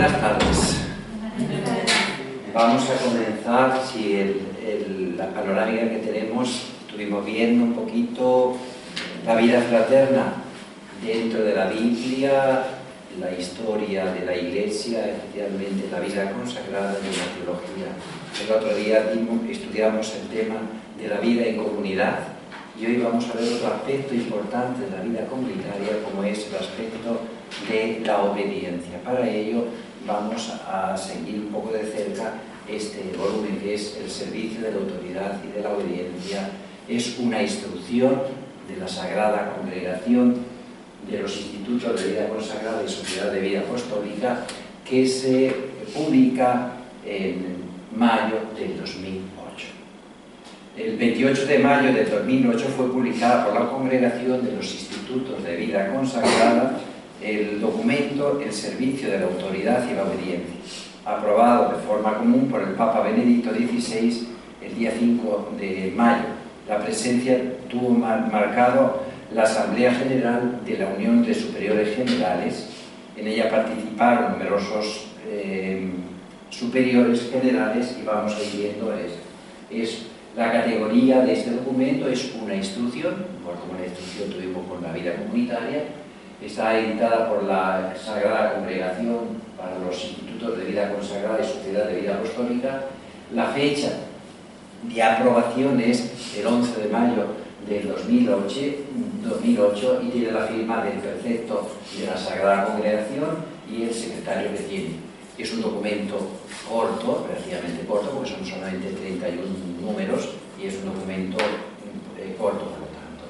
Buenas tardes. Vamos a comenzar, si la panorámica que tenemos, estuvimos viendo un poquito la vida fraterna dentro de la Biblia, la historia de la Iglesia, especialmente la vida consagrada de la teología. El otro día estudiamos el tema de la vida en comunidad y hoy vamos a ver otro aspecto importante de la vida comunitaria, como es el aspecto de la obediencia. Para ello vamos a seguir un poco de cerca este volumen que es el servicio de la autoridad y de la obediencia. Es una instrucción de la Sagrada Congregación de los Institutos de Vida Consagrada y Sociedad de Vida Apostólica, que se publica en mayo del 2008. El 28 de mayo del 2008 fue publicada por la Congregación de los Institutos de Vida Consagrada el documento El Servicio de la Autoridad y la Obediencia, aprobado de forma común por el Papa Benedicto XVI el día 5 de mayo. La presencia tuvo marcado la Asamblea General de la Unión de Superiores Generales. En ella participaron numerosos superiores generales y vamos a ir viendo la categoría de este documento. Es una instrucción, como la instrucción tuvimos con la vida comunitaria. Está editada por la Sagrada Congregación para los Institutos de Vida Consagrada y Sociedad de Vida Apostólica. La fecha de aprobación es el 11 de mayo del 2008 y tiene la firma del prefecto de la Sagrada Congregación y el secretario que tiene. Es un documento corto, relativamente corto, porque son solamente 31 números y es un documento corto, por lo tanto.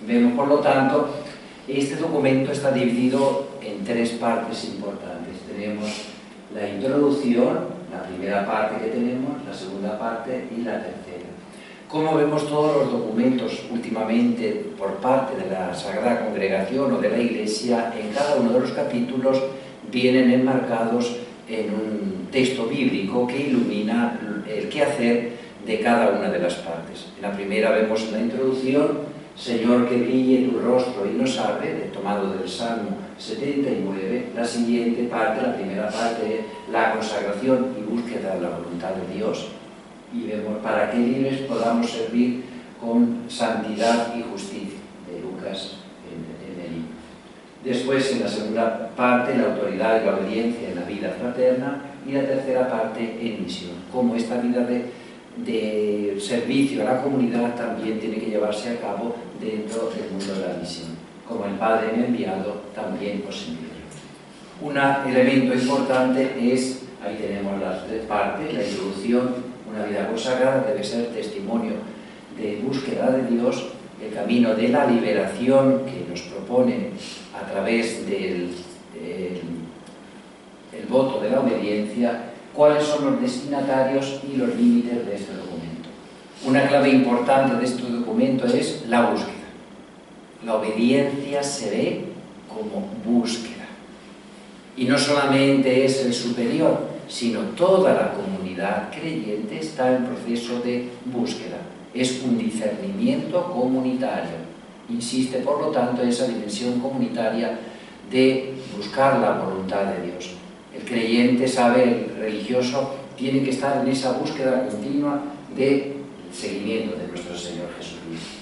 Vemos, por lo tanto, este documento está dividido en tres partes importantes. Tenemos la introducción, la primera parte que tenemos, la segunda parte y la tercera. Como vemos, todos los documentos últimamente por parte de la Sagrada Congregación o de la Iglesia, en cada uno de los capítulos vienen enmarcados en un texto bíblico que ilumina el quehacer de cada una de las partes. En la primera vemos en la introducción: Señor, que brille tu rostro y nos salve, tomado del Salmo 79. La siguiente parte, la primera parte, la consagración y búsqueda de la voluntad de Dios. Y vemos para que libres podamos servir con santidad y justicia, de Lucas en el libro. Después, en la segunda parte, la autoridad y la obediencia en la vida fraterna. Y la tercera parte, en misión, cómo esta vida de servicio a la comunidad también tiene que llevarse a cabo dentro del mundo de la misión. Como el Padre me ha enviado, también os envío. Un elemento importante es, ahí tenemos las tres partes, la introducción. Una vida consagrada debe ser testimonio de búsqueda de Dios, el camino de la liberación que nos propone a través del voto de la obediencia, cuáles son los destinatarios y los límites de este documento. Una clave importante de este documento es la búsqueda. La obediencia se ve como búsqueda. Y no solamente es el superior, sino toda la comunidad creyente está en proceso de búsqueda. Es un discernimiento comunitario. Insiste, por lo tanto, en esa dimensión comunitaria de buscar la voluntad de Dios. El creyente sabe, el religioso, tiene que estar en esa búsqueda continua de seguimiento de nuestro Señor Jesucristo.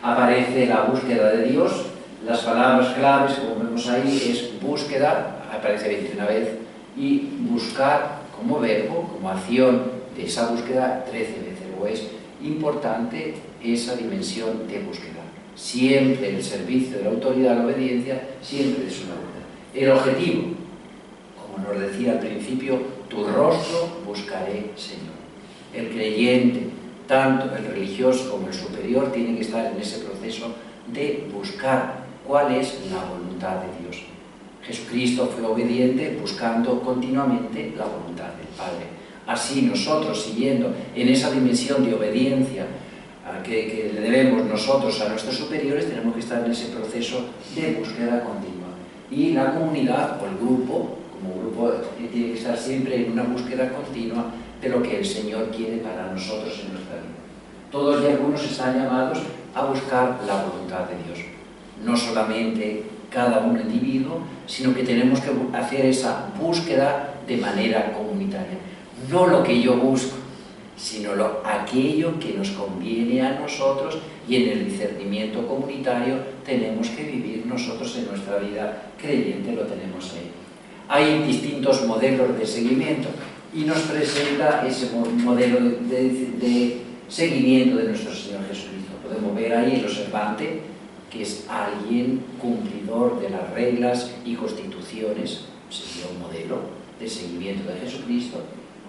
Aparece la búsqueda de Dios. Las palabras claves, como vemos ahí, es búsqueda, aparece 21 veces, y buscar como verbo, como acción de esa búsqueda 13 veces. O es importante esa dimensión de búsqueda. Siempre el servicio de la autoridad, la obediencia, siempre es una búsqueda. El objetivo, como nos decía al principio, tu rostro buscaré, Señor. El creyente, tanto el religioso como el superior, tienen que estar en ese proceso de buscar cuál es la voluntad de Dios. Jesucristo fue obediente buscando continuamente la voluntad del Padre. Así nosotros, siguiendo en esa dimensión de obediencia que le debemos nosotros a nuestros superiores, tenemos que estar en ese proceso de búsqueda continua. Y la comunidad o el grupo, como grupo, tiene que estar siempre en una búsqueda continua de lo que el Señor quiere para nosotros en nuestra vida. Todos y algunos están llamados a buscar la voluntad de Dios. No solamente cada uno individuo, sino que tenemos que hacer esa búsqueda de manera comunitaria. No lo que yo busco, sino aquello que nos conviene a nosotros, y en el discernimiento comunitario tenemos que vivir nosotros en nuestra vida creyente, lo tenemos ahí. Hay distintos modelos de seguimiento y nos presenta ese modelo de seguimiento de nuestro Señor Jesucristo. Podemos ver ahí el observante, que es alguien cumplidor de las reglas y constituciones, sería un modelo de seguimiento de Jesucristo.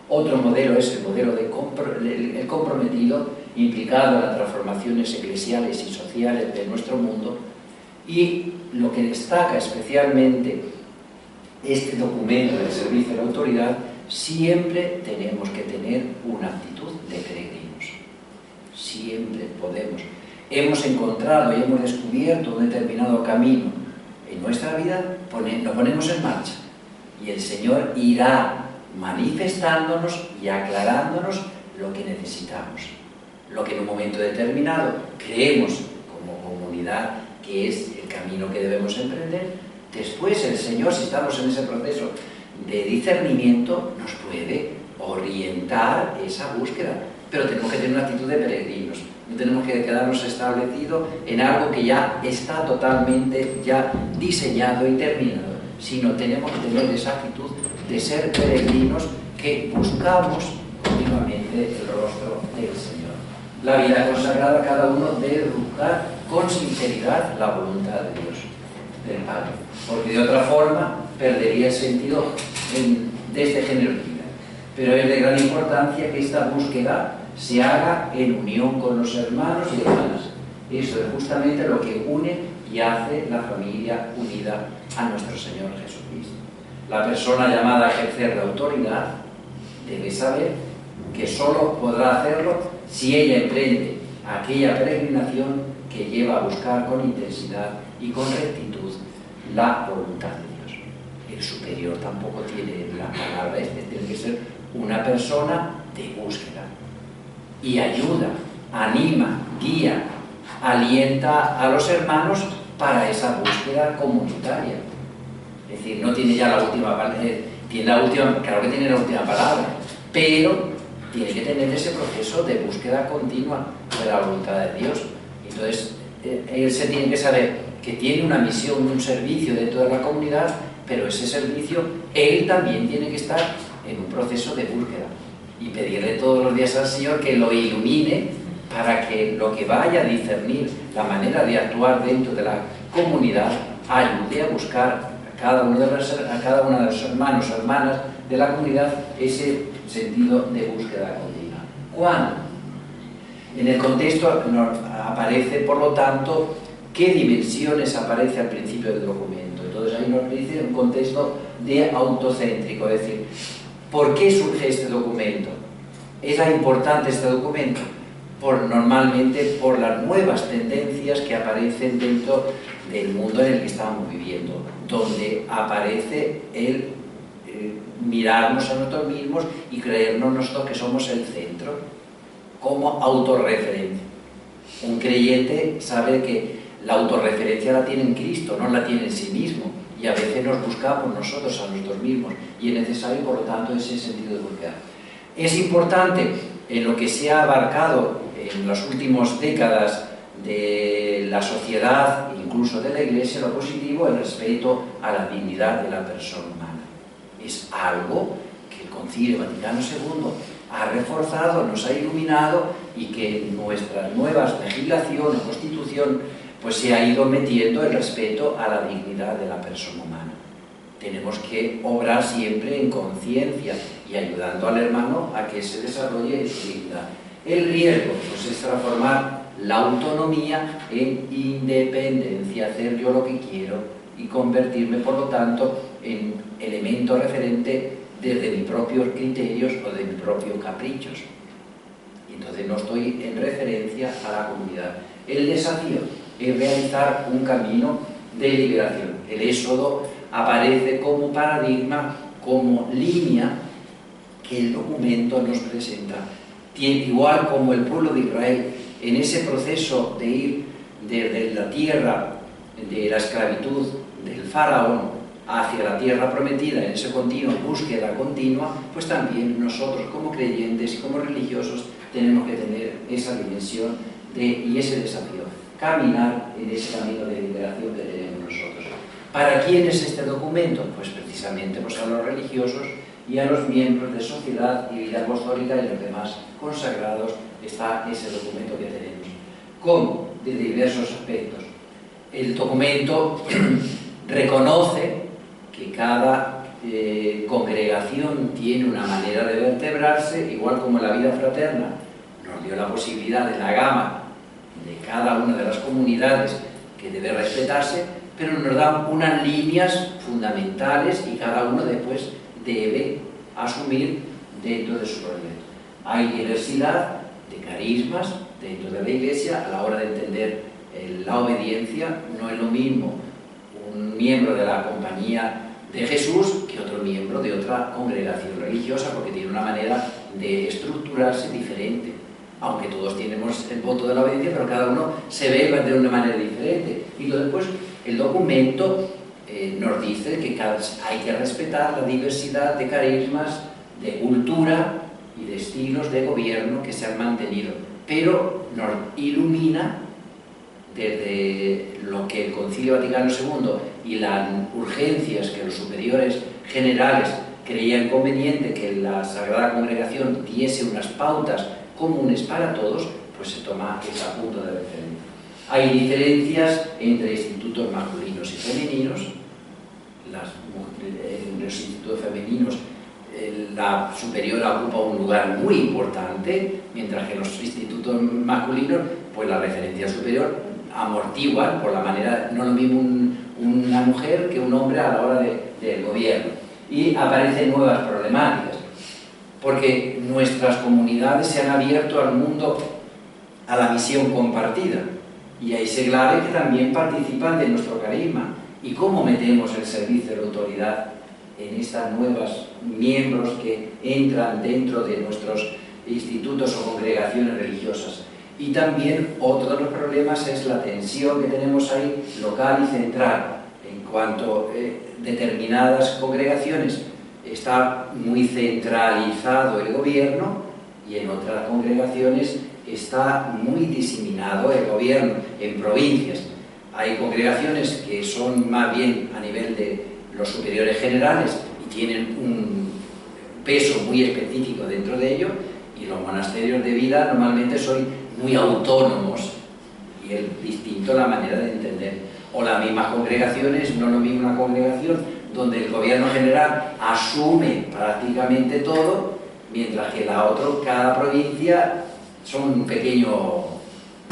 Otro modelo es el modelo el comprometido, implicado en las transformaciones eclesiales y sociales de nuestro mundo. Y lo que destaca especialmente este documento del servicio de la autoridad, siempre tenemos que tener una actitud de peregrinos. Siempre podemos. Hemos encontrado y hemos descubierto un determinado camino en nuestra vida, nos ponemos en marcha y el Señor irá manifestándonos y aclarándonos lo que necesitamos, lo que en un momento determinado creemos como comunidad que es el camino que debemos emprender. Después el Señor, si estamos en ese proceso de discernimiento, nos puede orientar esa búsqueda, pero tenemos que tener una actitud de peregrinos. No tenemos que quedarnos establecidos en algo que ya está totalmente ya diseñado y terminado, sino tenemos que tener esa actitud de ser peregrinos que buscamos continuamente el rostro del Señor. La vida consagrada, cada uno debe buscar con sinceridad la voluntad de Dios, del Padre, porque de otra forma perdería el sentido de este género de vida. Pero es de gran importancia que esta búsqueda se haga en unión con los hermanos y hermanas. Eso es justamente lo que une y hace la familia unida a nuestro Señor Jesucristo. La persona llamada a ejercer la autoridad debe saber que solo podrá hacerlo si ella emprende aquella peregrinación que lleva a buscar con intensidad y con rectitud la voluntad de Dios. El superior tampoco tiene la palabra, tiene que ser una persona de búsqueda y ayuda, anima, guía, alienta a los hermanos para esa búsqueda comunitaria. Es decir, no tiene ya la última palabra, claro que tiene la última palabra, pero tiene que tener ese proceso de búsqueda continua de la voluntad de Dios. Entonces, él se tiene que saber que tiene una misión, un servicio dentro de la comunidad, pero ese servicio, él también tiene que estar en un proceso de búsqueda y pedirle todos los días al Señor que lo ilumine para que lo que vaya a discernir la manera de actuar dentro de la comunidad ayude a buscar a cada uno de los hermanos o hermanas de la comunidad ese sentido de búsqueda continua. ¿Cuándo? En el contexto aparece, por lo tanto, qué dimensiones aparece al principio del documento. Entonces ahí nos dice un contexto de autocéntrico, es decir, ¿por qué surge este documento? ¿Era importante este documento? Normalmente por las nuevas tendencias que aparecen dentro del mundo en el que estamos viviendo, donde aparece el mirarnos a nosotros mismos y creernos nosotros que somos el centro, como autorreferencia. Un creyente sabe que la autorreferencia la tiene en Cristo, no la tiene en sí mismo, y a veces nos buscamos nosotros a nosotros mismos, y es necesario, por lo tanto, ese sentido de búsqueda. Es importante en lo que se ha abarcado en las últimas décadas de la sociedad, incluso de la Iglesia, lo positivo, el respeto a la dignidad de la persona humana. Es algo que el Concilio Vaticano II ha reforzado, nos ha iluminado, y que en nuestra nueva legislación o constitución pues se ha ido metiendo el respeto a la dignidad de la persona humana. Tenemos que obrar siempre en conciencia y ayudando al hermano a que se desarrolle su dignidad. El riesgo pues, es transformar la autonomía en independencia, hacer yo lo que quiero y convertirme, por lo tanto, en elemento referente desde mis propios criterios o de mis propios caprichos. Y entonces no estoy en referencia a la comunidad. El desafío es realizar un camino de liberación. El Éxodo aparece como paradigma, como línea que el documento nos presenta. Igual como el pueblo de Israel, en ese proceso de ir desde la tierra de la esclavitud del faraón hacia la tierra prometida, en esa continua búsqueda continua, pues también nosotros como creyentes y como religiosos tenemos que tener esa dimensión y ese desafío, caminar en ese camino de liberación que tenemos nosotros. ¿Para quién es este documento? Pues precisamente pues a los religiosos y a los miembros de sociedad y vida apostólica y los demás consagrados está ese documento que tenemos. ¿Cómo? De diversos aspectos. El documento reconoce que cada congregación tiene una manera de vertebrarse, igual como la vida fraterna nos dio la posibilidad de la gama de cada una de las comunidades que debe respetarse, pero nos da unas líneas fundamentales y cada uno después debe asumir dentro de su proyecto. Hay diversidad de carismas dentro de la Iglesia a la hora de entender la obediencia. No es lo mismo un miembro de la Compañía de Jesús que otro miembro de otra congregación religiosa, porque tiene una manera de estructurarse diferente. Aunque todos tenemos el voto de la obediencia, pero cada uno se ve de una manera diferente. Y después el documento nos dice que hay que respetar la diversidad de carismas, de cultura y de estilos de gobierno que se han mantenido, pero nos ilumina desde lo que el Concilio Vaticano II y las urgencias que los superiores generales creían conveniente que la Sagrada Congregación diese unas pautas comunes para todos, pues se toma ese punto de referencia. Hay diferencias entre institutos masculinos y femeninos. En los institutos femeninos la superiora ocupa un lugar muy importante, mientras que en los institutos masculinos pues la referencia superior amortigua por la manera, no es lo mismo una mujer que un hombre a la hora del gobierno. Y aparecen nuevas problemáticas, porque nuestras comunidades se han abierto al mundo, a la misión compartida, y hay seglares que también participan de nuestro carisma. ¿Y cómo metemos el servicio de la autoridad en estas nuevas miembros que entran dentro de nuestros institutos o congregaciones religiosas? Y también otro de los problemas es la tensión que tenemos ahí local y central, en cuanto a determinadas congregaciones está muy centralizado el gobierno y en otras congregaciones está muy diseminado el gobierno en provincias. Hay congregaciones que son más bien a nivel de los superiores generales y tienen un peso muy específico dentro de ello, y los monasterios de vida normalmente son muy autónomos y es distinto la manera de entender. O las mismas congregaciones, no lo mismo una congregación donde el gobierno general asume prácticamente todo, mientras que la otra, cada provincia, son un pequeño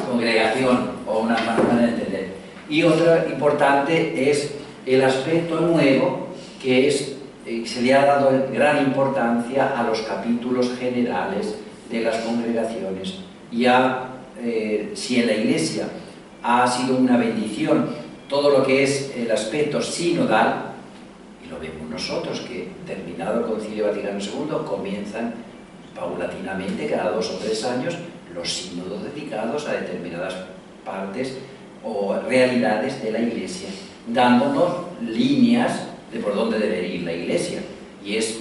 congregación o una manera de entender. Y otra importante es el aspecto nuevo, que es, se le ha dado gran importancia a los capítulos generales de las congregaciones. Ya si en la Iglesia ha sido una bendición todo lo que es el aspecto sinodal, y lo vemos nosotros, que terminado el Concilio Vaticano II comienzan paulatinamente cada 2 o 3 años los sínodos dedicados a determinadas partes o realidades de la Iglesia, dándonos líneas de por dónde debe ir la Iglesia. Y es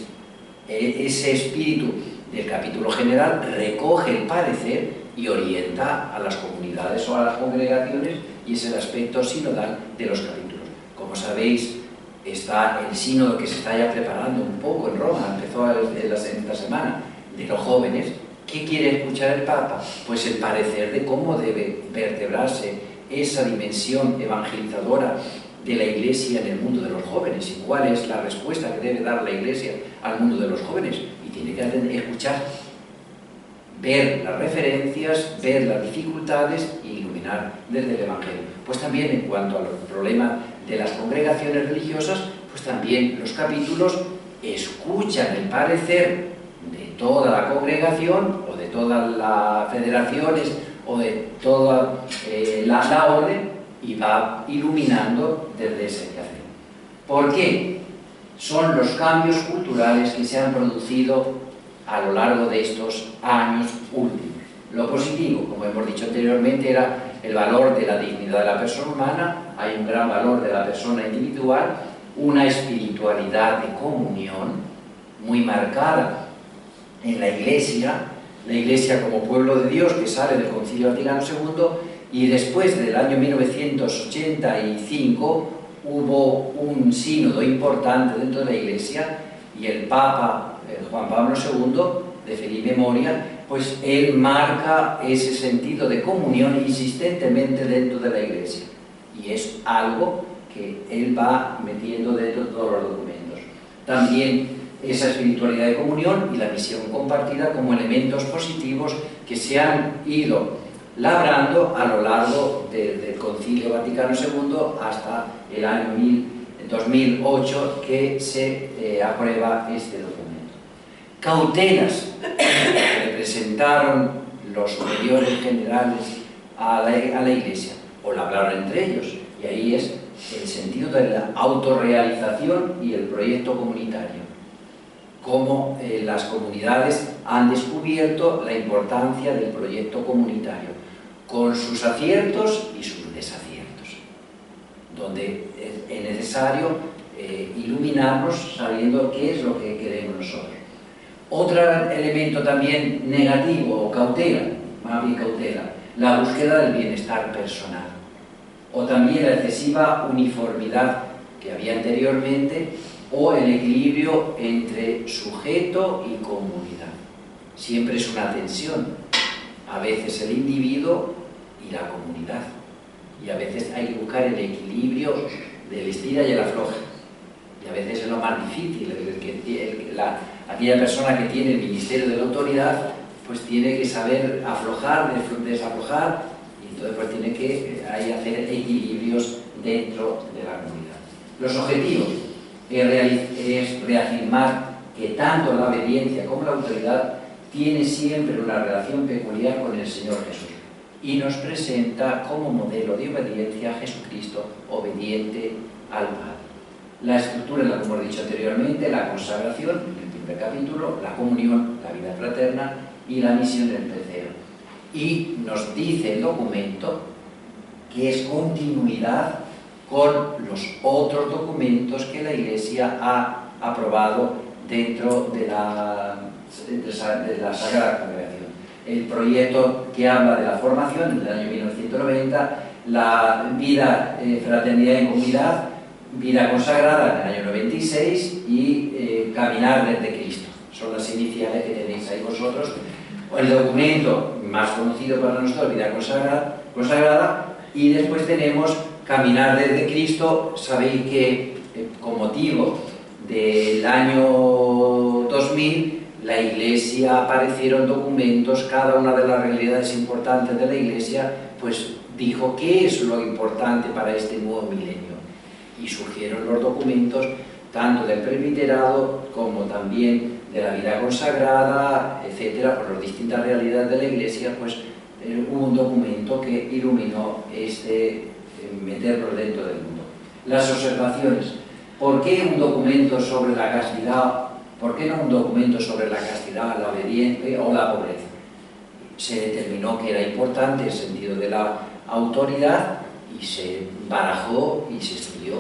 ese espíritu del capítulo general recoge el parecer y orienta a las comunidades o a las congregaciones, y es el aspecto sinodal de los capítulos. Como sabéis, está el sínodo que se está ya preparando un poco en Roma, empezó esta semana, de los jóvenes. ¿Qué quiere escuchar el Papa? Pues el parecer de cómo debe vertebrarse esa dimensión evangelizadora de la Iglesia en el mundo de los jóvenes, y cuál es la respuesta que debe dar la Iglesia al mundo de los jóvenes. Y tiene que escuchar, ver las referencias, ver las dificultades e iluminar desde el Evangelio. Pues también en cuanto a los problemas de las congregaciones religiosas, pues también los capítulos escuchan el parecer de toda la congregación o de todas las federaciones o de toda la orden, y va iluminando desde ese quehacer. ¿Por qué? Son los cambios culturales que se han producido a lo largo de estos años últimos. Lo positivo, como hemos dicho anteriormente, era el valor de la dignidad de la persona humana. Hay un gran valor de la persona individual, una espiritualidad de comunión muy marcada en la Iglesia como pueblo de Dios que sale del Concilio Vaticano II, y después del año 1985 hubo un sínodo importante dentro de la Iglesia, y el Papa Juan Pablo II, de feliz memoria, pues él marca ese sentido de comunión insistentemente dentro de la Iglesia, y es algo que él va metiendo dentro de todos los documentos. También esa espiritualidad de comunión y la misión compartida como elementos positivos que se han ido labrando a lo largo del Concilio Vaticano II hasta el año 2008, que se aprueba este documento. Cautelas que presentaron los superiores generales a la Iglesia, o la hablaron entre ellos, y ahí es el sentido de la autorrealización y el proyecto comunitario. Cómo las comunidades han descubierto la importancia del proyecto comunitario, con sus aciertos y sus desaciertos, donde es necesario iluminarnos sabiendo qué es lo que queremos nosotros. Otro elemento también negativo, o cautela, más bien cautela, la búsqueda del bienestar personal, o también la excesiva uniformidad que había anteriormente, o el equilibrio entre sujeto y comunidad. Siempre es una tensión, a veces el individuo y la comunidad, y a veces hay que buscar el equilibrio del estira y el afloja, y a veces es lo más difícil. Aquella persona que tiene el ministerio de la autoridad pues tiene que saber aflojar, desaflojar, y entonces pues tiene que hacer equilibrios dentro de la comunidad. Los objetivos es reafirmar que tanto la obediencia como la autoridad tiene siempre una relación peculiar con el Señor Jesús, y nos presenta como modelo de obediencia a Jesucristo, obediente al Padre. La estructura, como he dicho anteriormente, la consagración, en el primer capítulo, la comunión, la vida fraterna, y la misión en el tercero. Y nos dice el documento que es continuidad con los otros documentos que la Iglesia ha aprobado dentro de la Sagrada Congregación. El proyecto que habla de la formación del año 1990, la vida, fraternidad y comunidad, vida consagrada en el año 96, y caminar desde Cristo. Son las iniciales que tenéis ahí vosotros. El documento más conocido para nosotros, vida consagrada, y después tenemos caminar desde Cristo. Sabéis que con motivo del año 2000 la Iglesia aparecieron documentos, cada una de las realidades importantes de la Iglesia pues dijo qué es lo importante para este nuevo milenio, y surgieron los documentos tanto del presbiterado como también de la vida consagrada, etcétera. Por las distintas realidades de la Iglesia pues hubo un documento que iluminó meterlo dentro del mundo. Las observaciones. ¿Por qué un documento sobre la castidad? ¿Por qué no un documento sobre la castidad, la obediencia o la pobreza? Se determinó que era importante el sentido de la autoridad y se barajó y se estudió.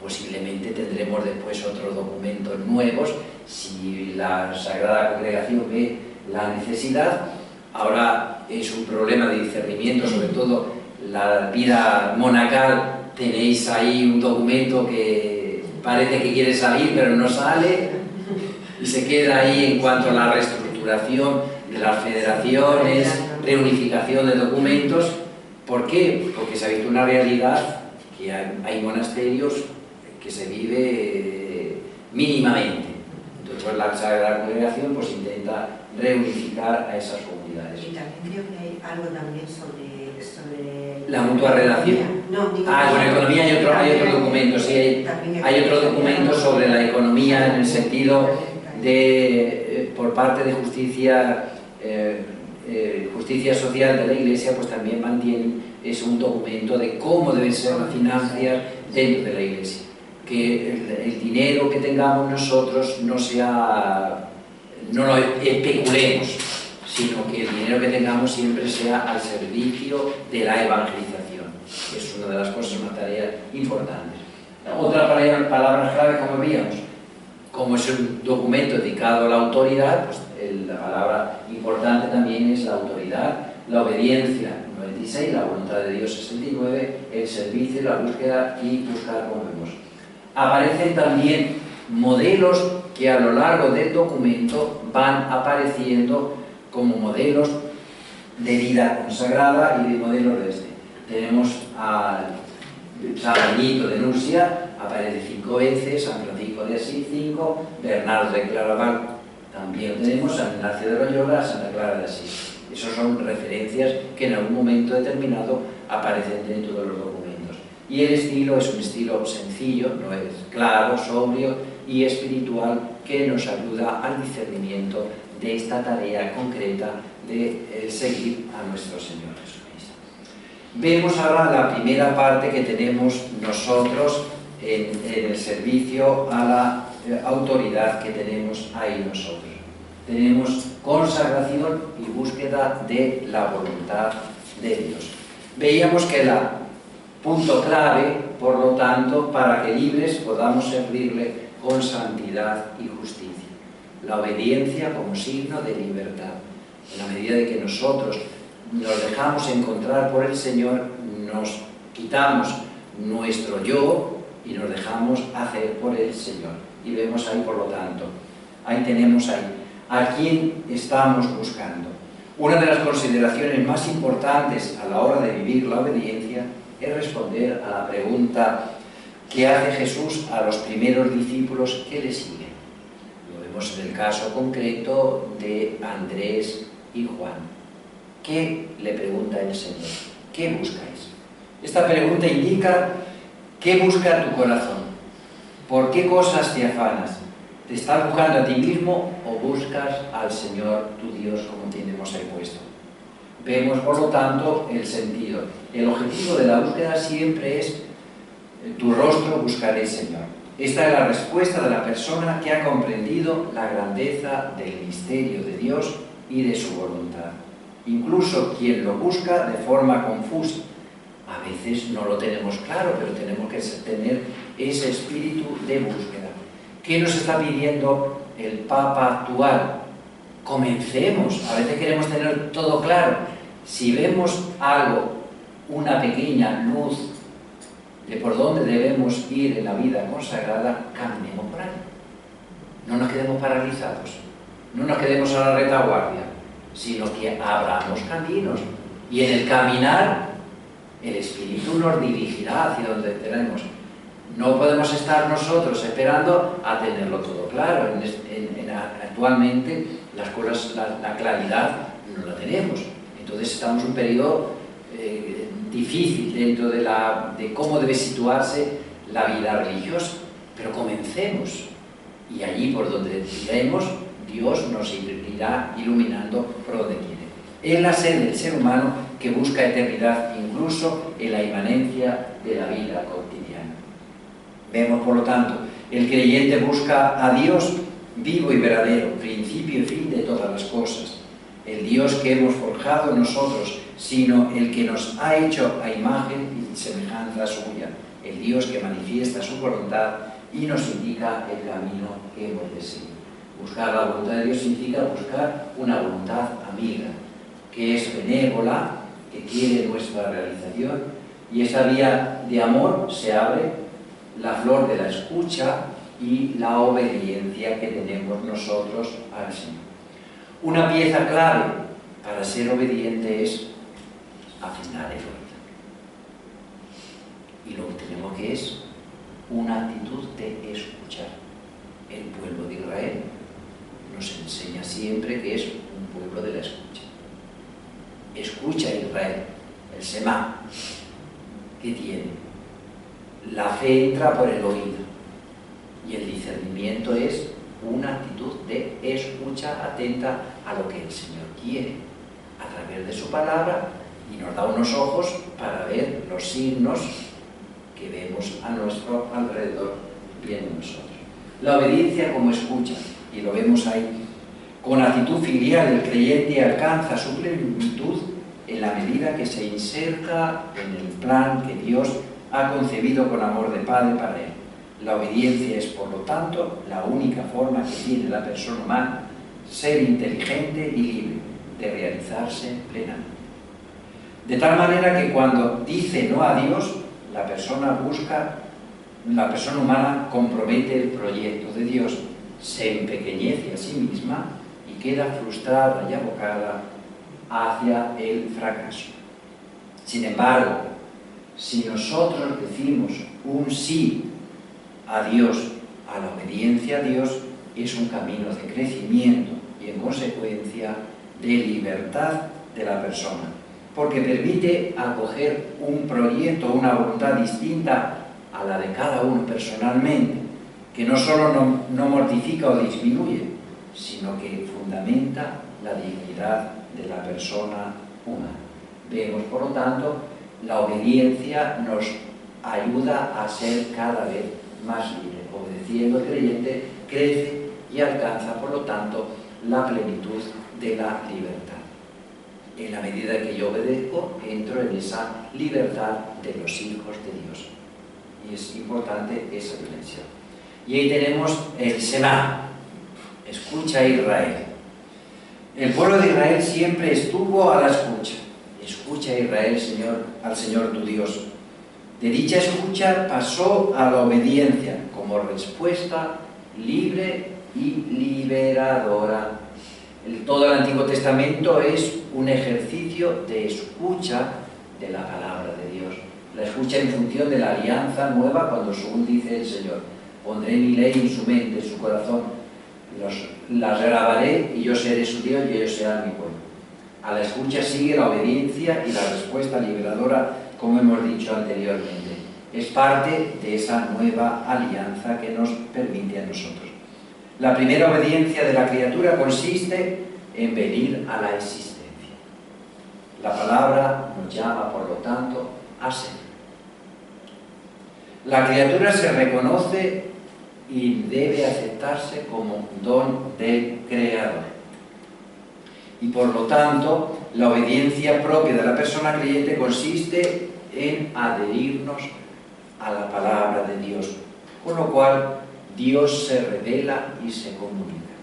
Posiblemente tendremos después otros documentos nuevos si la Sagrada Congregación ve la necesidad. Ahora es un problema de discernimiento, sobre todo la vida monacal. Tenéis ahí un documento que parece que quiere salir pero no sale, y se queda ahí en cuanto a la reestructuración de las federaciones, reunificación de documentos. ¿Por qué? Porque se ha visto una realidad que hay monasterios que se vive mínimamente. Entonces pues, la Sagrada Congregación pues intenta reunificar a esas comunidades. Y también creo que hay algo también sobre la mutua relación. No, digo, con economía hay otro documento, sí, hay otro documento sobre la economía en el sentido de, por parte de justicia social de la Iglesia, pues también mantiene, es un documento de cómo deben ser las finanzas dentro de la Iglesia. Que el dinero que tengamos nosotros no lo especulemos, sino que el dinero que tengamos siempre sea al servicio de la evangelización, que es una de las cosas, una tarea importante. Otra palabra clave, como veíamos, como es un documento dedicado a la autoridad, pues la palabra importante también es la autoridad, la obediencia, 96, la voluntad de Dios, 69, el servicio, la búsqueda y buscar, como vemos. Aparecen también modelos que a lo largo del documento van apareciendo como modelos de vida consagrada y de modelos de este. Tenemos al San Benito de Nursia, aparece 5 veces, San Francisco de Asís 5, Bernardo de Claraval también lo tenemos, San Ignacio de Loyola, Santa Clara de Asís. Esas son referencias que en algún momento determinado aparecen dentro de los documentos. Y el estilo es un estilo sencillo, no es claro, sobrio y espiritual, que nos ayuda al discernimiento de esta tarea concreta de seguir a nuestro Señor Jesucristo. Vemos ahora la primera parte que tenemos nosotros en el servicio a la autoridad que tenemos ahí nosotros. Tenemos consagración y búsqueda de la voluntad de Dios. Veíamos que el punto clave, por lo tanto, para que libres podamos servirle con santidad y justicia. La obediencia como signo de libertad. En la medida de que nosotros nos dejamos encontrar por el Señor, nos quitamos nuestro yo y nos dejamos hacer por el Señor. Y vemos ahí, por lo tanto, ahí tenemos a quién estamos buscando. Una de las consideraciones más importantes a la hora de vivir la obediencia es responder a la pregunta que hace Jesús a los primeros discípulos que le siguen. Lo vemos en el caso concreto de Andrés y Juan. ¿Qué le pregunta el Señor? ¿Qué buscáis? Esta pregunta indica qué busca tu corazón. ¿Por qué cosas te afanas? ¿Te estás buscando a ti mismo o buscas al Señor tu Dios, como tenemos ahí puesto? Vemos, por lo tanto, el sentido. El objetivo de la búsqueda siempre es tu rostro buscaré, Señor. Esta es la respuesta de la persona que ha comprendido la grandeza del misterio de Dios y de su voluntad. Incluso quien lo busca de forma confusa. A veces no lo tenemos claro, pero tenemos que tener ese espíritu de búsqueda. ¿Qué nos está pidiendo el Papa actual? Comencemos. A veces queremos tener todo claro. Si vemos algo, una pequeña luz de por dónde debemos ir en la vida consagrada, caminemos por ahí. No nos quedemos paralizados, no nos quedemos a la retaguardia, sino que abramos caminos. Y en el caminar, el Espíritu nos dirigirá hacia donde tenemos. No podemos estar nosotros esperando a tenerlo todo claro. Actualmente las cosas, la claridad no la tenemos. Entonces estamos en un periodo difícil dentro de cómo debe situarse la vida religiosa. Pero comencemos. Y allí por donde iremos, Dios nos irá iluminando por donde quiere. Es la sed del ser humano que busca eternidad incluso en la inmanencia de la vida cotidiana. Vemos, por lo tanto, el creyente busca a Dios vivo y verdadero, principio y fin de todas las cosas. El Dios que hemos forjado nosotros, sino el que nos ha hecho a imagen y semejanza suya. El Dios que manifiesta su voluntad y nos indica el camino que hemos de seguir. Buscar la voluntad de Dios significa buscar una voluntad amiga, que es benévola, que quiere nuestra realización, y esa vía de amor se abre la flor de la escucha y la obediencia que tenemos nosotros al Señor. Una pieza clave para ser obediente es afinar el oído. Y lo que tenemos que es una actitud de escuchar. El pueblo de Israel nos enseña siempre que es un pueblo de la escucha. Escucha Israel, el Semá, que tiene. La fe entra por el oído y el discernimiento es una actitud de escucha atenta a lo que el Señor quiere a través de su palabra y nos da unos ojos para ver los signos que vemos a nuestro alrededor y en nosotros. La obediencia como escucha, y lo vemos ahí, con actitud filial el creyente alcanza su plenitud en la medida que se inserta en el plan que Dios ha concebido con amor de padre para él. La obediencia es, por lo tanto, la única forma que tiene la persona humana ser inteligente y libre de realizarse plenamente. De tal manera que cuando dice no a Dios, la persona humana compromete el proyecto de Dios, se empequeñece a sí misma y queda frustrada y abocada hacia el fracaso. Sin embargo, si nosotros decimos un sí a Dios, a la obediencia a Dios, es un camino de crecimiento y, en consecuencia, de libertad de la persona, porque permite acoger un proyecto, una voluntad distinta a la de cada uno personalmente, que no solo no mortifica o disminuye, sino que fundamenta la dignidad de la persona humana. Vemos, por lo tanto, la obediencia nos ayuda a ser cada vez más libre. Obedeciendo, el creyente crece y alcanza, por lo tanto, la plenitud de la libertad. En la medida que yo obedezco, entro en esa libertad de los hijos de Dios. Y es importante esa dimensión. Y ahí tenemos el Semá. Escucha, Israel. El pueblo de Israel siempre estuvo a la escucha. Escucha, Israel, al Señor tu Dios. De dicha escucha pasó a la obediencia como respuesta libre y liberadora. Todo el Antiguo Testamento es un ejercicio de escucha de la palabra de Dios. La escucha en función de la alianza nueva, cuando según dice el Señor: pondré mi ley en su mente, en su corazón, las grabaré y yo seré su Dios y ellos serán mi pueblo. A la escucha sigue la obediencia y la respuesta liberadora, como hemos dicho anteriormente. Es parte de esa nueva alianza que nos permite a nosotros. La primera obediencia de la criatura consiste en venir a la existencia. La palabra nos llama, por lo tanto, a ser. La criatura se reconoce y debe aceptarse como don del Creador. Y por lo tanto, la obediencia propia de la persona creyente consiste en adherirnos a la palabra de Dios, con lo cual Dios se revela y se comunica.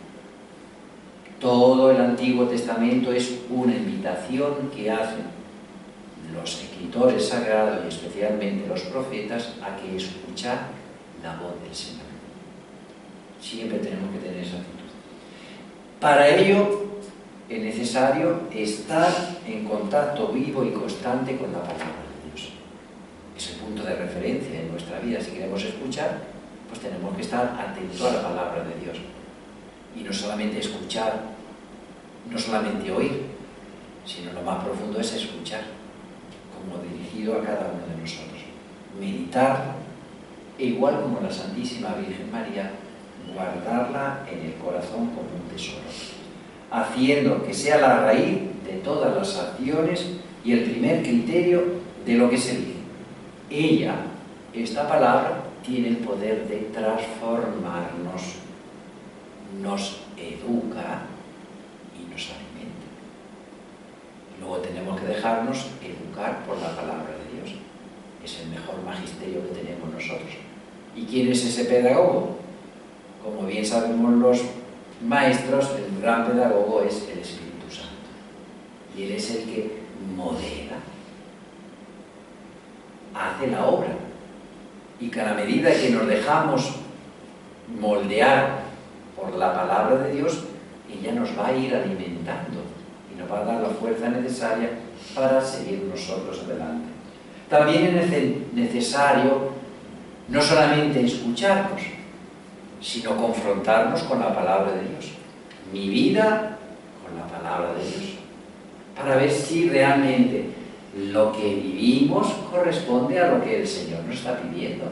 Todo el Antiguo Testamento es una invitación que hacen los escritores sagrados y especialmente los profetas a que escuchar la voz del Señor. Siempre tenemos que tener esa actitud. Para ello es necesario estar en contacto vivo y constante con la palabra de Dios. Es el punto de referencia en nuestra vida. Si queremos escuchar, pues tenemos que estar atentos a la palabra de Dios. Y no solamente escuchar, no solamente oír, sino lo más profundo es escuchar, como dirigido a cada uno de nosotros. Meditar, e igual como la Santísima Virgen María, guardarla en el corazón como un tesoro, haciendo que sea la raíz de todas las acciones y el primer criterio de lo que se dice. Ella, esta palabra, tiene el poder de transformarnos, nos educa y nos alimenta. Luego tenemos que dejarnos educar por la palabra de Dios. Es el mejor magisterio que tenemos nosotros. ¿Y quién es ese pedagogo? Como bien sabemos los maestros, el gran pedagogo es el Espíritu Santo. Y Él es el que modela, hace la obra. Y que a la medida que nos dejamos moldear por la palabra de Dios, ella nos va a ir alimentando y nos va a dar la fuerza necesaria para seguir nosotros adelante. También es necesario no solamente escucharnos, sino confrontarnos con la palabra de Dios. Mi vida con la palabra de Dios, para ver si realmente lo que vivimos corresponde a lo que el Señor nos está pidiendo.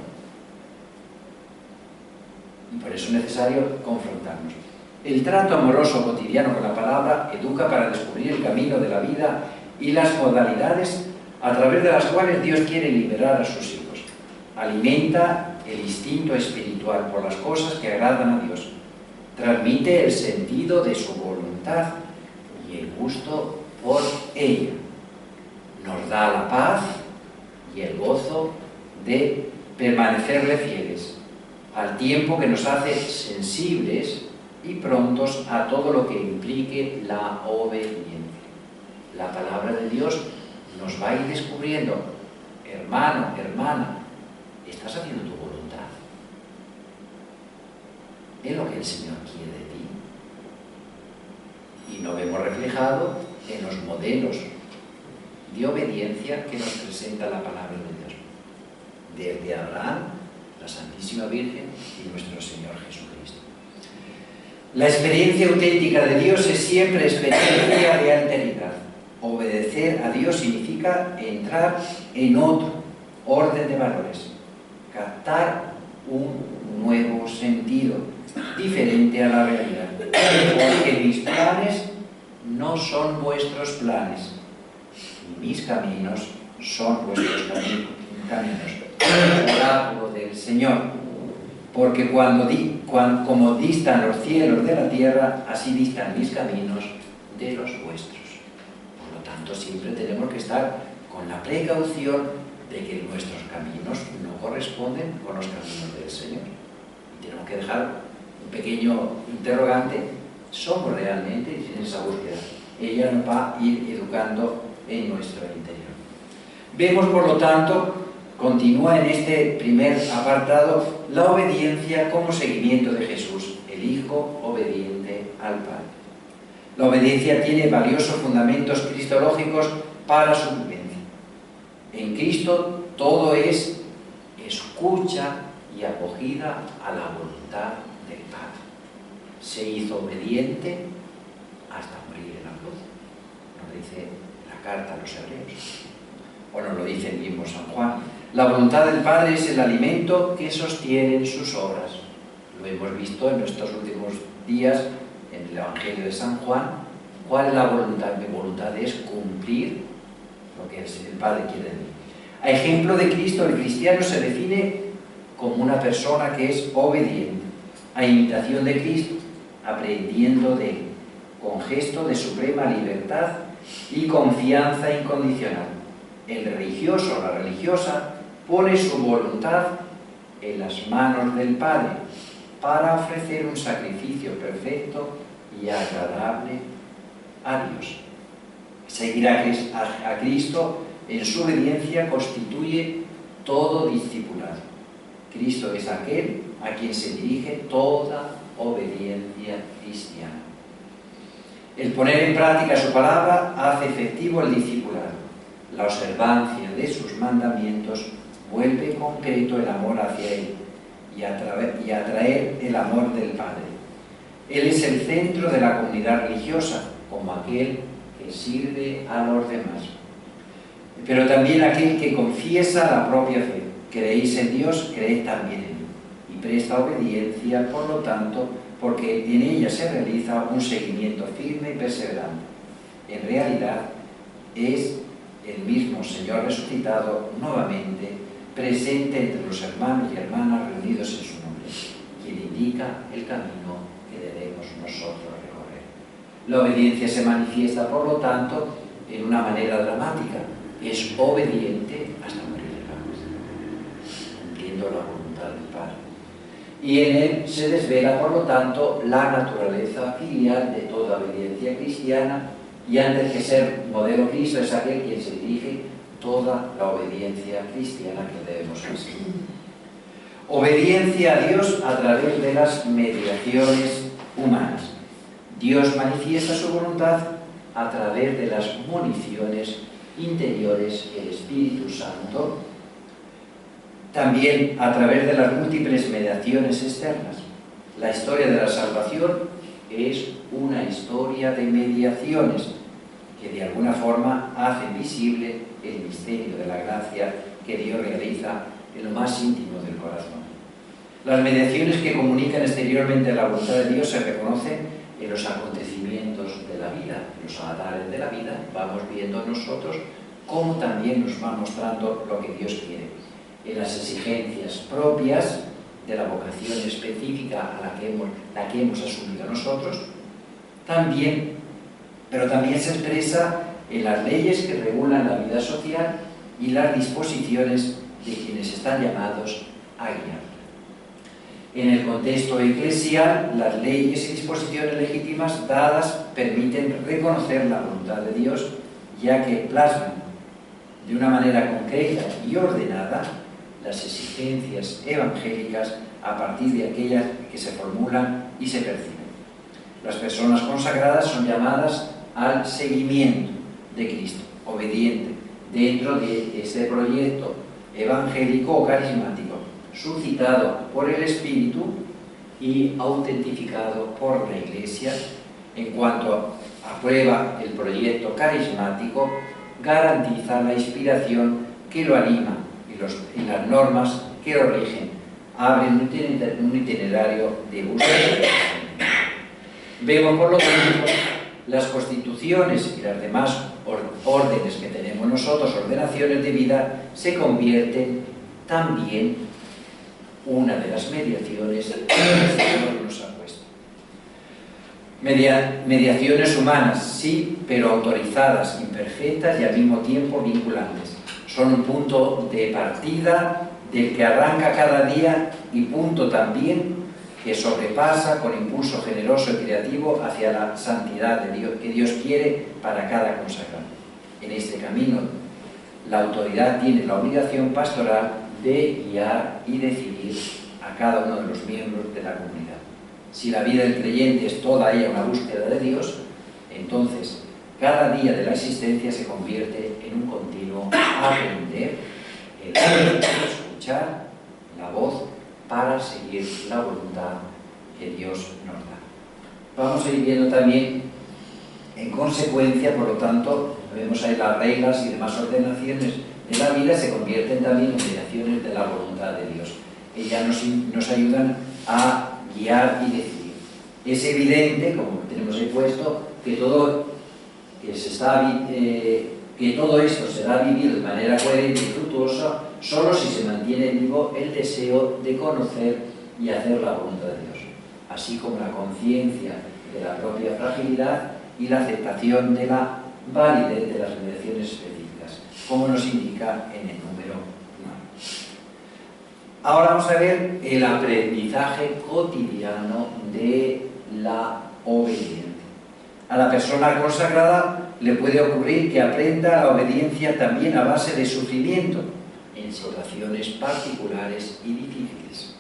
Y por eso es necesario confrontarnos. El trato amoroso cotidiano con la palabra educa para descubrir el camino de la vida y las modalidades a través de las cuales Dios quiere liberar a sus hijos. Alimenta el instinto espiritual por las cosas que agradan a Dios. Transmite el sentido de su voluntad y el gusto por ella. Nos da la paz y el gozo de permanecerle fieles, al tiempo que nos hace sensibles y prontos a todo lo que implique la obediencia. La palabra de Dios nos va a ir descubriendo, hermano, hermana, ¿estás haciendo tu voluntad? Es lo que el Señor quiere de ti. Y lo vemos reflejado en los modelos de obediencia que nos presenta la palabra de Dios. Desde Abraham, la Santísima Virgen y nuestro Señor Jesucristo. La experiencia auténtica de Dios es siempre experiencia de alteridad. Obedecer a Dios significa entrar en otro orden de valores, captar un nuevo sentido, diferente a la realidad. Porque mis planes no son vuestros planes, y mis caminos son vuestros caminos. Oráculo del Señor. Porque como distan los cielos de la tierra, así distan mis caminos de los vuestros. Por lo tanto, siempre tenemos que estar con la precaución de que nuestros caminos no corresponden con los caminos del Señor. Y tenemos que dejar un pequeño interrogante: ¿somos realmente en esa búsqueda? Ella nos va a ir educando en nuestro interior. Vemos, por lo tanto, continúa en este primer apartado la obediencia como seguimiento de Jesús, el Hijo obediente al Padre. La obediencia tiene valiosos fundamentos cristológicos para su vivencia. En Cristo todo es escucha y acogida a la voluntad del Padre. Se hizo obediente hasta morir en la cruz. Nos dice la carta a los Hebreos. O nos lo dice el mismo San Juan. La voluntad del Padre es el alimento que sostiene sus obras. Lo hemos visto en nuestros últimos días en el Evangelio de San Juan. ¿Cuál es la voluntad? Mi voluntad es cumplir lo que el Padre quiere de mí. A ejemplo de Cristo, el cristiano se define como una persona que es obediente, a imitación de Cristo, aprendiendo de él, con gesto de suprema libertad y confianza incondicional. El religioso o la religiosa pone su voluntad en las manos del Padre para ofrecer un sacrificio perfecto y agradable a Dios. Seguir a Cristo en su obediencia constituye todo discipulado. Cristo es aquel a quien se dirige toda obediencia cristiana. El poner en práctica su palabra hace efectivo el discipulado. La observancia de sus mandamientos vuelve concreto el amor hacia Él y atraer el amor del Padre. Él es el centro de la comunidad religiosa, como aquel que sirve a los demás. Pero también aquel que confiesa la propia fe. Creéis en Dios, creed también en mí. Y presta obediencia, por lo tanto, porque en ella se realiza un seguimiento firme y perseverante. En realidad, es el mismo Señor resucitado nuevamente, presente entre los hermanos y hermanas reunidos en su nombre, quien indica el camino que debemos nosotros recorrer. La obediencia se manifiesta, por lo tanto, en una manera dramática. Es obediente hasta morir en la cruz, cumpliendo la voluntad del Padre. Y en él se desvela, por lo tanto, la naturaleza filial de toda obediencia cristiana, y antes que ser modelo Cristo es aquel quien se dirige toda la obediencia cristiana que debemos hacer. Obediencia a Dios a través de las mediaciones humanas. Dios manifiesta su voluntad a través de las municiones interiores que el Espíritu Santo, también a través de las múltiples mediaciones externas. La historia de la salvación es una historia de mediaciones que de alguna forma hacen visible el misterio de la gracia que Dios realiza en lo más íntimo del corazón. Las mediaciones que comunican exteriormente la voluntad de Dios se reconocen en los acontecimientos de la vida, en los avatares de la vida. Vamos viendo nosotros cómo también nos va mostrando lo que Dios quiere. En las exigencias propias de la vocación específica a la que hemos asumido nosotros, pero también se expresa en las leyes que regulan la vida social y las disposiciones de quienes están llamados a guiarla. En el contexto eclesial, las leyes y disposiciones legítimas dadas permiten reconocer la voluntad de Dios, ya que plasman de una manera concreta y ordenada las exigencias evangélicas a partir de aquellas que se formulan y se perciben. Las personas consagradas son llamadas al seguimiento de Cristo, obediente, dentro de este proyecto evangélico o carismático, suscitado por el Espíritu y autentificado por la Iglesia. En cuanto aprueba el proyecto carismático, garantiza la inspiración que lo anima y las normas que lo rigen abren un itinerario de búsqueda. Vemos, por lo tanto, las constituciones y las demás órdenes que tenemos nosotros, ordenaciones de vida, se convierten también una de las mediaciones que el Señor nos ha puesto. Mediaciones humanas, sí, pero autorizadas, imperfectas y al mismo tiempo vinculantes. Son un punto de partida del que arranca cada día y punto también que sobrepasa con impulso generoso y creativo hacia la santidad de Dios, que Dios quiere para cada consagrado. En este camino, la autoridad tiene la obligación pastoral de guiar y decidir a cada uno de los miembros de la comunidad. Si la vida del creyente es toda ella una búsqueda de Dios, entonces cada día de la existencia se convierte en un continuo aprender, el escuchar la voz para seguir la voluntad que Dios nos da. Vamos a ir viendo también, en consecuencia, por lo tanto, vemos ahí las reglas y demás ordenaciones de la vida se convierten también en mediaciones de la voluntad de Dios. Ellas nos ayudan a guiar y decidir. Es evidente, como tenemos ahí puesto, que todo esto será vivido de manera coherente y fructuosa solo si se mantiene vivo el deseo de conocer y hacer la voluntad de Dios, así como la conciencia de la propia fragilidad y la aceptación de la validez de las mediaciones específicas, como nos indica en el número 9. Ahora vamos a ver el aprendizaje cotidiano de la obediencia. A la persona consagrada le puede ocurrir que aprenda la obediencia también a base de sufrimiento en situaciones particulares y difíciles.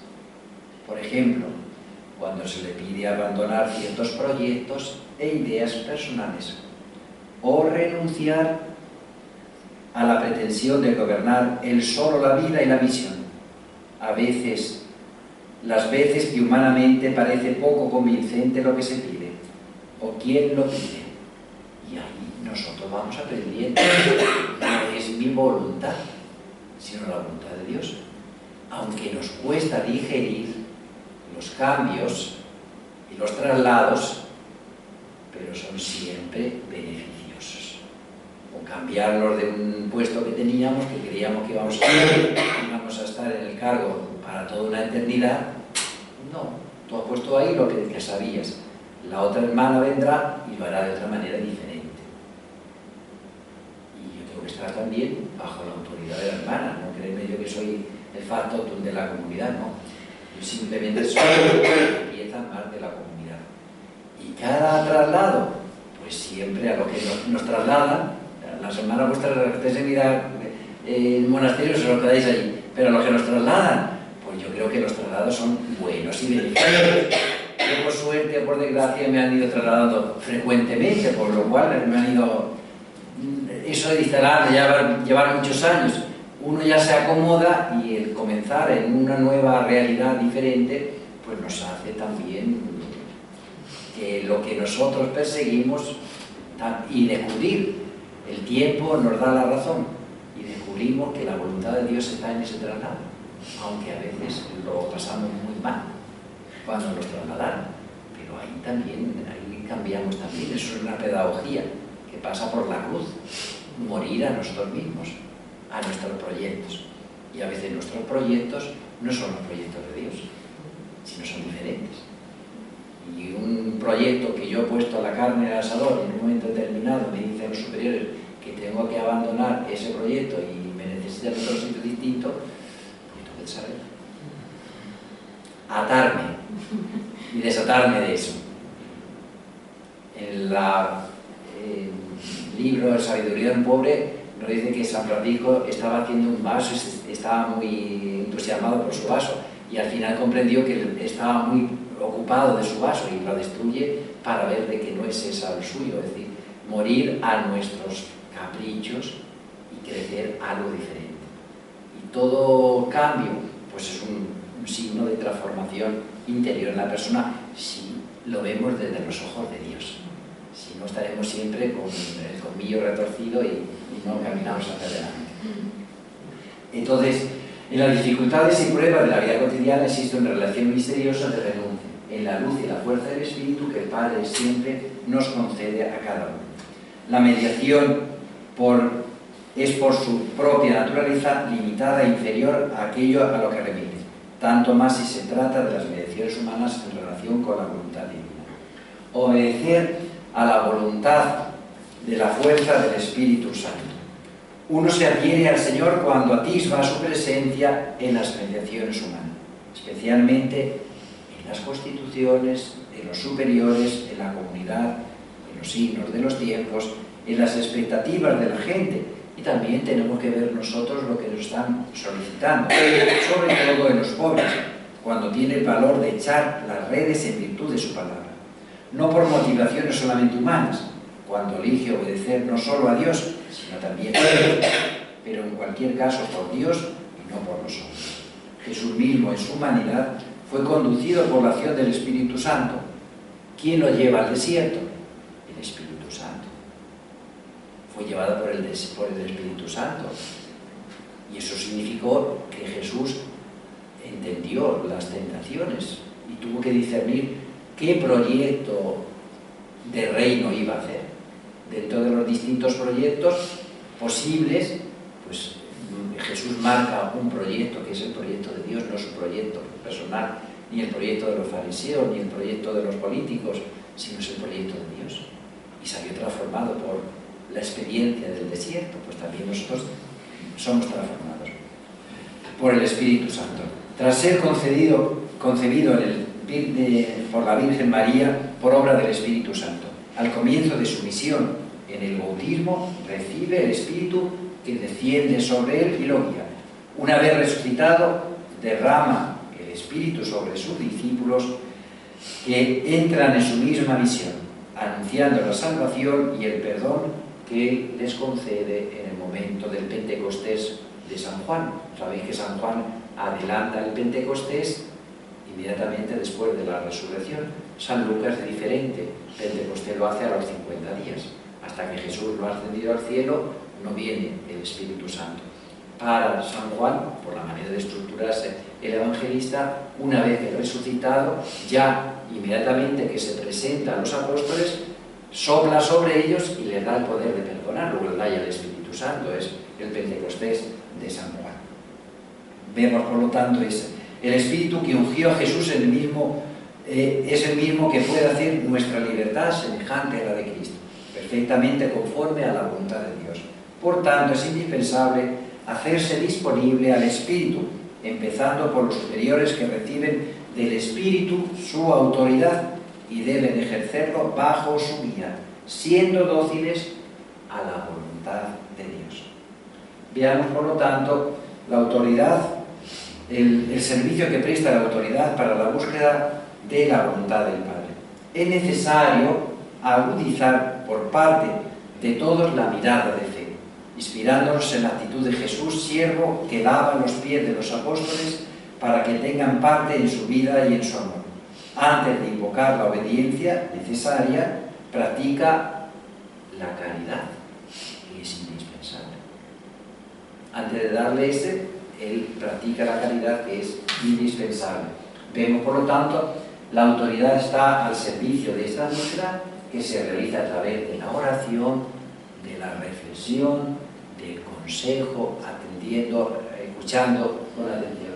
Por ejemplo, cuando se le pide abandonar ciertos proyectos e ideas personales, o renunciar a la pretensión de gobernar él solo la vida y la misión. A veces, las veces que humanamente parece poco convincente lo que se pide, o quién lo pide. Y ahí nosotros vamos aprendiendo, no es mi voluntad, sino la voluntad de Dios. Aunque nos cuesta digerir los cambios y los traslados, pero son siempre beneficiosos. O cambiarlos de un puesto que teníamos, que creíamos que íbamos a estar en el cargo para toda una eternidad. No, tú has puesto ahí lo que sabías. La otra hermana vendrá y lo hará de otra manera diferente. Y yo tengo que estar también bajo la autoridad de la hermana. No créeme yo que soy el factotum de la comunidad, no. Yo simplemente soy pieza más de la comunidad. Y cada traslado, pues siempre a lo que nos trasladan, las hermanas vuestras estéis en vida el monasterio, se lo quedáis allí, pero a lo que nos trasladan, pues yo creo que los traslados son buenos y beneficiosos. Yo por suerte o por desgracia me han ido trasladando frecuentemente, por lo cual me han ido, eso de instalar, de llevar muchos años, uno ya se acomoda y el comenzar en una nueva realidad diferente, pues nos hace también que lo que nosotros perseguimos y descubrir, el tiempo nos da la razón y descubrimos que la voluntad de Dios está en ese traslado, aunque a veces lo pasamos muy mal cuando nos trasladaron, pero ahí también, ahí cambiamos también. Eso es una pedagogía que pasa por la cruz, morir a nosotros mismos, a nuestros proyectos, y a veces nuestros proyectos no son los proyectos de Dios, sino son diferentes. Y un proyecto que yo he puesto a la carne al asador y en un momento determinado me dicen los superiores que tengo que abandonar ese proyecto y me necesitan en otro sitio distinto, puedes saber. Atarme y desatarme de eso. En el libro de Sabiduría de un Pobre nos dice que San Francisco estaba haciendo un vaso y estaba muy entusiasmado por su vaso, y al final comprendió que estaba muy ocupado de su vaso y lo destruye para ver de que no es esa el suyo, es decir, morir a nuestros caprichos y crecer algo diferente. Y todo cambio pues es un signo de transformación interior en la persona si lo vemos desde los ojos de Dios. Si no, estaremos siempre con el colmillo retorcido y no caminamos hacia adelante. Entonces, en las dificultades y pruebas de la vida cotidiana existe una relación misteriosa de renuncia, en la luz y la fuerza del Espíritu que el Padre siempre nos concede a cada uno. La mediación es por su propia naturaleza limitada e inferior a aquello a lo que remite, tanto más si se trata de las mediaciones humanas en relación con la voluntad divina. Obedecer a la voluntad de la fuerza del Espíritu Santo. Uno se adhiere al Señor cuando atisba su presencia en las mediaciones humanas, especialmente en las constituciones, en los superiores, en la comunidad, en los signos de los tiempos, en las expectativas de la gente, y también tenemos que ver nosotros lo que nos están solicitando, sobre todo en los pobres, cuando tiene el valor de echar las redes en virtud de su palabra. No por motivaciones solamente humanas, cuando elige obedecer no solo a Dios, sino también a Dios, pero en cualquier caso por Dios y no por nosotros. Jesús mismo en su humanidad fue conducido por la acción del Espíritu Santo. ¿Quién lo lleva al desierto? El Espíritu Santo. Fue llevado por el Espíritu Santo. Y eso significó que Jesús entendió las tentaciones y tuvo que discernir qué proyecto de reino iba a hacer. Dentro de los distintos proyectos posibles, pues Jesús marca un proyecto que es el proyecto de Dios, no su proyecto personal, ni el proyecto de los fariseos, ni el proyecto de los políticos, sino es el proyecto de Dios. Y salió transformado por la experiencia del desierto, pues también nosotros somos transformados por el Espíritu Santo. Tras ser concebido por la Virgen María por obra del Espíritu Santo, al comienzo de su misión en el bautismo recibe el Espíritu que desciende sobre él y lo guía. Una vez resucitado, derrama el Espíritu sobre sus discípulos que entran en su misma misión, anunciando la salvación y el perdón que les concede en el momento del Pentecostés de San Juan. Sabéis que San Juan adelanta el Pentecostés inmediatamente después de la resurrección. San Lucas es diferente, Pentecostés lo hace a los 50 días. Hasta que Jesús lo ha ascendido al cielo, no viene el Espíritu Santo. Para San Juan, por la manera de estructurarse el evangelista, una vez que resucitado, ya inmediatamente que se presenta a los apóstoles, sopla sobre ellos y les da el poder de perdonar. Luego les da ya el Espíritu Santo, es el Pentecostés de San Juan. Vemos, por lo tanto, el Espíritu que ungió a Jesús es el mismo que puede hacer nuestra libertad semejante a la de Cristo, perfectamente conforme a la voluntad de Dios. Por tanto, es indispensable hacerse disponible al Espíritu, empezando por los superiores que reciben del Espíritu su autoridad y deben ejercerlo bajo su guía, siendo dóciles a la voluntad de Dios. Veamos, por lo tanto, la autoridad, el servicio que presta la autoridad para la búsqueda de la voluntad del Padre. Es necesario agudizar por parte de todos la mirada de fe, inspirándonos en la actitud de Jesús, siervo que lava los pies de los apóstoles para que tengan parte en su vida y en su amor. Antes de invocar la obediencia necesaria, practica la caridad, que es indispensable. Antes de darle él practica la caridad, que es indispensable. Vemos, por lo tanto, la autoridad está al servicio de esta búsqueda que se realiza a través de la oración, de la reflexión, del consejo, atendiendo, escuchando con atención.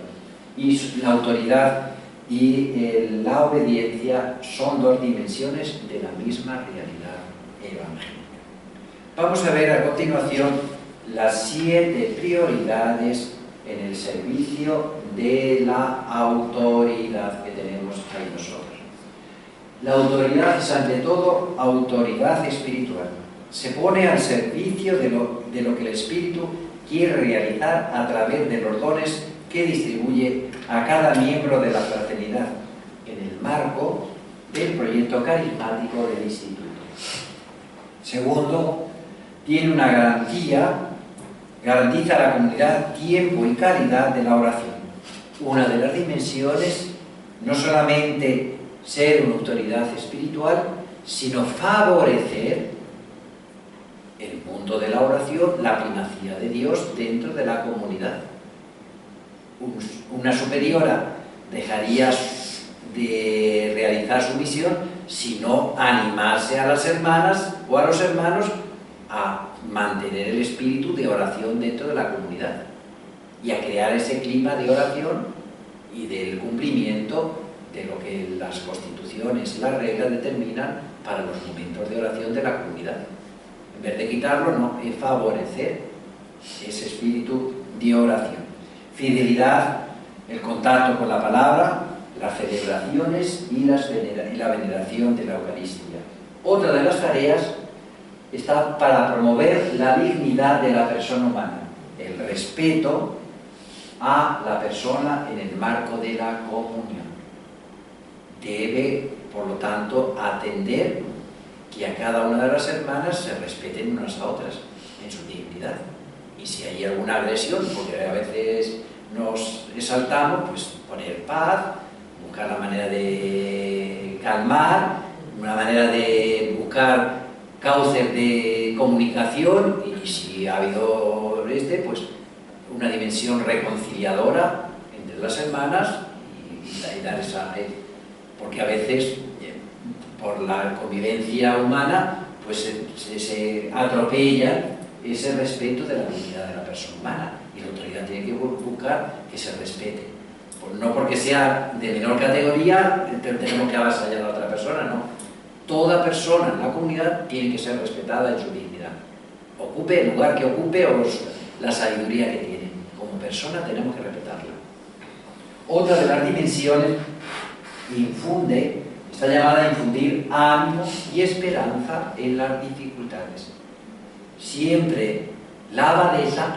Y la autoridad y la obediencia son dos dimensiones de la misma realidad evangélica. Vamos a ver a continuación las 7 prioridades en el servicio de la autoridad que tenemos ahí nosotros. La autoridad es ante todo autoridad espiritual. Se pone al servicio de lo que el Espíritu quiere realizar a través de los dones que distribuye a cada miembro de la fraternidad en el marco del proyecto carismático del Instituto. Segundo, tiene una garantiza a la comunidad tiempo y calidad de la oración. Una de las dimensiones, no solamente ser una autoridad espiritual, sino favorecer el mundo de la oración, la primacía de Dios dentro de la comunidad. Una superiora dejaría de realizar su misión si no animase a las hermanas o a los hermanos a mantener el espíritu de oración dentro de la comunidad y a crear ese clima de oración y del cumplimiento de lo que las constituciones y las reglas determinan para los momentos de oración de la comunidad. En vez de quitarlo, no, es favorecer ese espíritu de oración. Fidelidad, el contacto con la palabra, las celebraciones y la veneración de la Eucaristía. Otra de las tareas está para promover la dignidad de la persona humana, el respeto a la persona en el marco de la comunión. Debe, por lo tanto, atender que a cada una de las hermanas se respeten unas a otras en su dignidad. Y si hay alguna agresión, porque a veces nos exaltamos, pues poner paz, buscar la manera de calmar, una manera de buscar cauces de comunicación y si ha habido pues una dimensión reconciliadora entre las hermanas y dar esa... porque a veces por la convivencia humana pues se atropella ese respeto de la dignidad de la persona humana y la autoridad tiene que buscar que se respete. No porque sea de menor categoría tenemos que avasallar a la otra persona, no. Toda persona en la comunidad tiene que ser respetada en su dignidad. Ocupe el lugar que ocupe o la sabiduría que tiene. Como persona tenemos que respetarla. Otra de las dimensiones está llamada a infundir ánimo y esperanza en las dificultades. Siempre la abadesa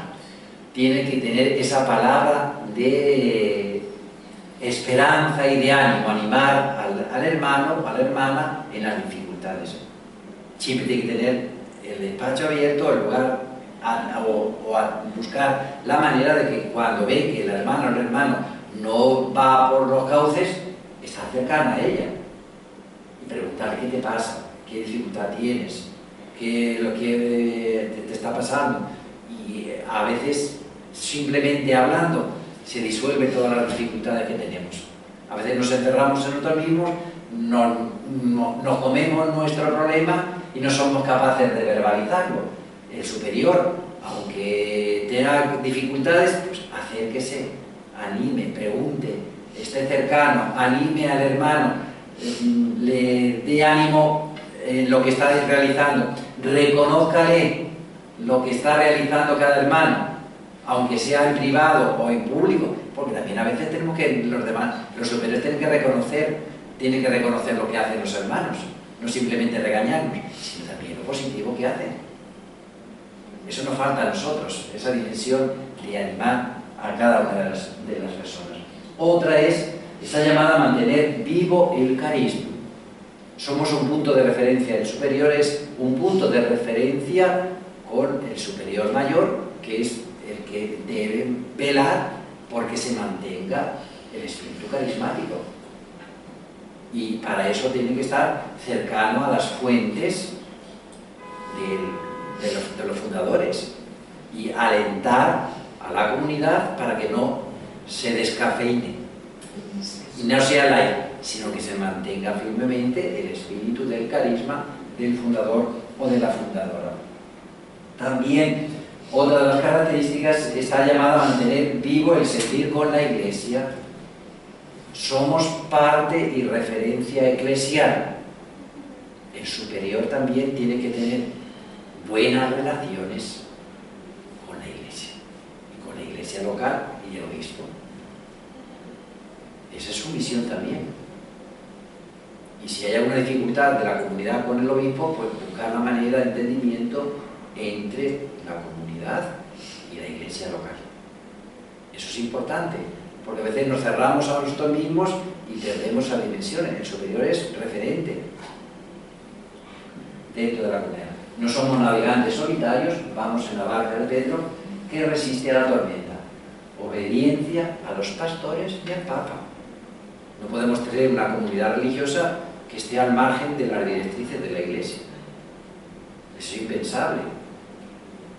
tiene que tener esa palabra de esperanza y de ánimo, animar al hermano o a la hermana en las dificultades. Siempre tiene que tener el despacho abierto, el lugar, o a buscar la manera de que cuando ve que la hermana o el hermano no va por los cauces, está cercana a ella y preguntarle qué te pasa, qué dificultad tienes, qué es lo que te está pasando. Y a veces simplemente hablando se disuelve todas las dificultades que tenemos. A veces nos encerramos en nosotros mismos, nos comemos nuestro problema y no somos capaces de verbalizarlo. El superior, aunque tenga dificultades, pues acérquese, anime, pregunte, esté cercano, anime al hermano, le dé ánimo en lo que está realizando, reconózcale lo que está realizando cada hermano, aunque sea en privado o en público, porque también a veces tenemos que, los superiores tienen que reconocer lo que hacen los hermanos, no simplemente regañarnos, sino también lo positivo que hacen. Eso nos falta a nosotros, esa dimensión de animar a cada una de las personas. Otra está llamada a mantener vivo el carisma. Somos un punto de referencia, el superior es un punto de referencia con el superior mayor, que es el que debe velar porque se mantenga el espíritu carismático. Y para eso tiene que estar cercano a las fuentes de los fundadores y alentar a la comunidad para que no se descafeine y no sea laico, sino que se mantenga firmemente el espíritu del carisma del fundador o de la fundadora. También otra de las características está llamada a mantener vivo el sentir con la Iglesia. Somos parte y referencia eclesial. El superior también tiene que tener buenas relaciones con la Iglesia, y con la Iglesia local y el obispo. Esa es su misión también. Y si hay alguna dificultad de la comunidad con el obispo, pues buscar la manera de entendimiento entre la comunidad y la iglesia local. Eso es importante, porque a veces nos cerramos a nosotros mismos y perdemos la dimensión. El superior es referente dentro de la comunidad. No somos navegantes solitarios, vamos en la barca de Pedro que resiste a la tormenta. Obediencia a los pastores y al Papa. No podemos tener una comunidad religiosa que esté al margen de las directrices de la Iglesia. Eso es impensable.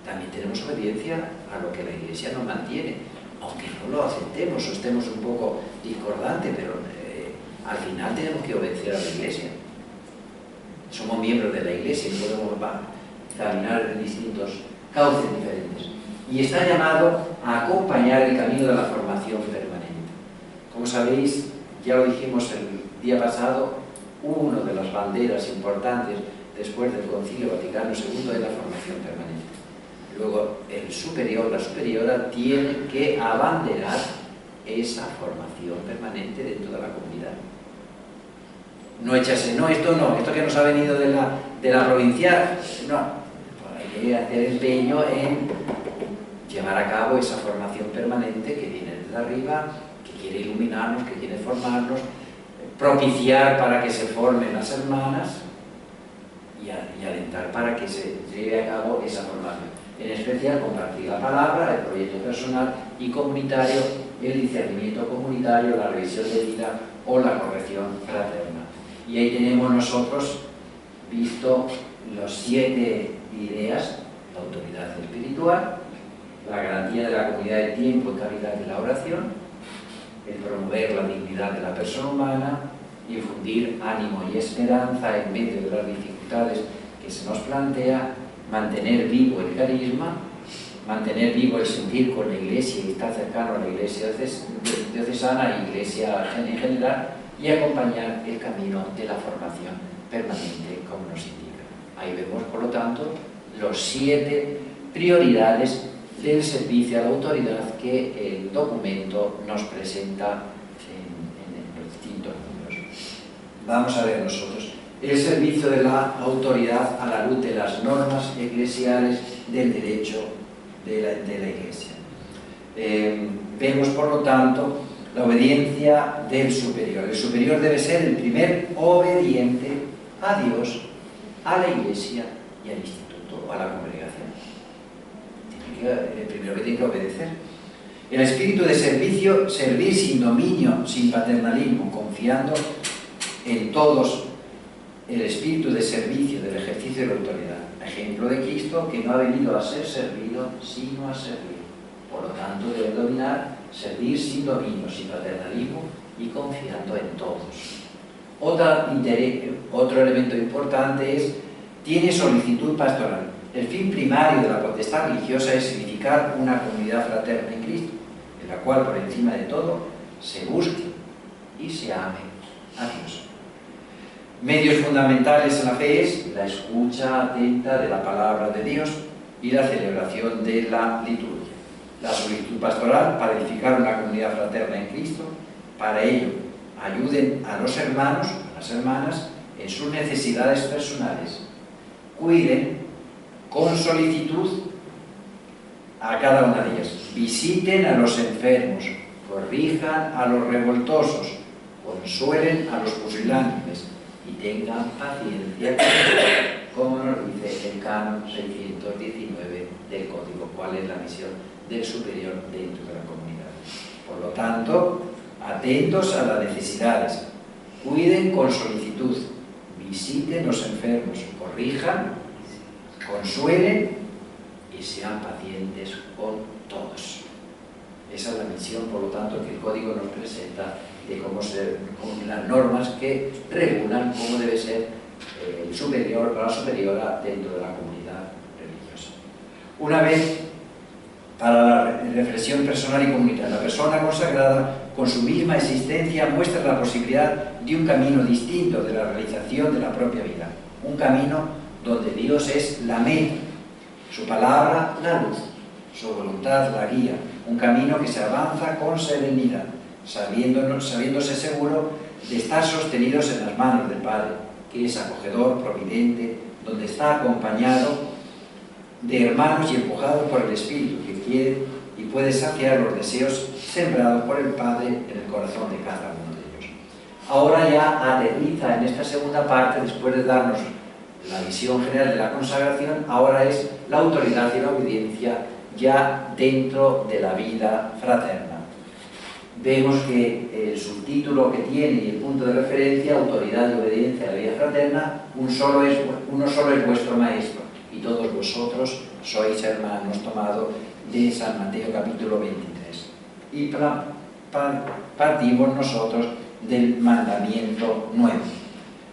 También tenemos obediencia a lo que la Iglesia nos mantiene, aunque no lo aceptemos o estemos un poco discordantes, pero al final tenemos que obedecer a la Iglesia. Somos miembros de la Iglesia y podemos caminar en distintos cauces diferentes. Y está llamado a acompañar el camino de la formación permanente. Como sabéis, ya lo dijimos el día pasado, una de las banderas importantes después del Concilio Vaticano II es la formación permanente. Luego, el superior, la superiora, tiene que abanderar esa formación permanente dentro de la comunidad. No echarse, no, esto que nos ha venido de la provincial, no, hay que hacer empeño en llevar a cabo esa formación permanente que viene desde arriba, que quiere iluminarnos, que quiere formarnos, propiciar para que se formen las hermanas y alentar para que se lleve a cabo esa formación. En especial, compartir la palabra, el proyecto personal y comunitario, el discernimiento comunitario, la revisión de vida o la corrección fraterna. Y ahí tenemos nosotros visto las 7 ideas: la autoridad espiritual, la garantía de la comunidad de tiempo y calidad de la oración, el promover la dignidad de la persona humana, infundir ánimo y esperanza en medio de las dificultades que se nos plantea, mantener vivo el carisma, mantener vivo el sentir con la Iglesia y estar cercano a la Iglesia diocesana y Iglesia en general, y acompañar el camino de la formación permanente, como nos indica. Ahí vemos, por lo tanto, los 7 prioridades del servicio a la autoridad que el documento nos presenta en los distintos números. Vamos a ver nosotros el servicio de la autoridad a la luz de las normas eclesiales del derecho de la Iglesia. Vemos, por lo tanto, la obediencia del superior. El superior debe ser el primer obediente a Dios, a la Iglesia y al instituto, a la congregación. El primero que tiene que obedecer. El espíritu de servicio, servir sin dominio, sin paternalismo, confiando en todos. El espíritu de servicio, del ejercicio de la autoridad. Ejemplo de Cristo, que no ha venido a ser servido, sino a servir. Por lo tanto, debe dominar, servir sin dominio, sin paternalismo y confiando en todos. Otro elemento importante es, tiene solicitud pastoral. El fin primario de la potestad religiosa es edificar una comunidad fraterna en Cristo, en la cual, por encima de todo, se busque y se ame a Dios. Medios fundamentales en la fe es la escucha atenta de la palabra de Dios y la celebración de la liturgia. La solicitud pastoral para edificar una comunidad fraterna en Cristo. Para ello, ayuden a los hermanos, a las hermanas, en sus necesidades personales. Cuiden con solicitud a cada una de ellas. Visiten a los enfermos, corrijan a los revoltosos, consuelen a los pusilánimes y tengan paciencia, como nos dice el canon 619 del Código, cuál es la misión del superior dentro de la comunidad. Por lo tanto, atentos a las necesidades, cuiden con solicitud, visiten los enfermos, corrijan, consuelen y sean pacientes con todos. Esa es la misión, por lo tanto, que el Código nos presenta de cómo las normas que regulan cómo debe ser el superior o la superiora dentro de la comunidad religiosa. Una vez, para la reflexión personal y comunitaria, la persona consagrada con su misma existencia muestra la posibilidad de un camino distinto de la realización de la propia vida, un camino donde Dios es la meta, su palabra la luz, su voluntad la guía, un camino que se avanza con serenidad, sabiéndose seguro de estar sostenidos en las manos del Padre, que es acogedor, providente, donde está acompañado de hermanos y empujado por el Espíritu, que quiere y puede saciar los deseos sembrados por el Padre en el corazón de cada uno de ellos. Ahora ya aterriza en esta segunda parte, después de darnos la visión general de la consagración, ahora es la autoridad y la obediencia ya dentro de la vida fraterna. Vemos que el subtítulo que tiene y el punto de referencia, autoridad y obediencia a la vida fraterna, uno solo es vuestro maestro, y todos vosotros sois hermanos, tomado de San Mateo capítulo 23. Y partimos nosotros del mandamiento nuevo.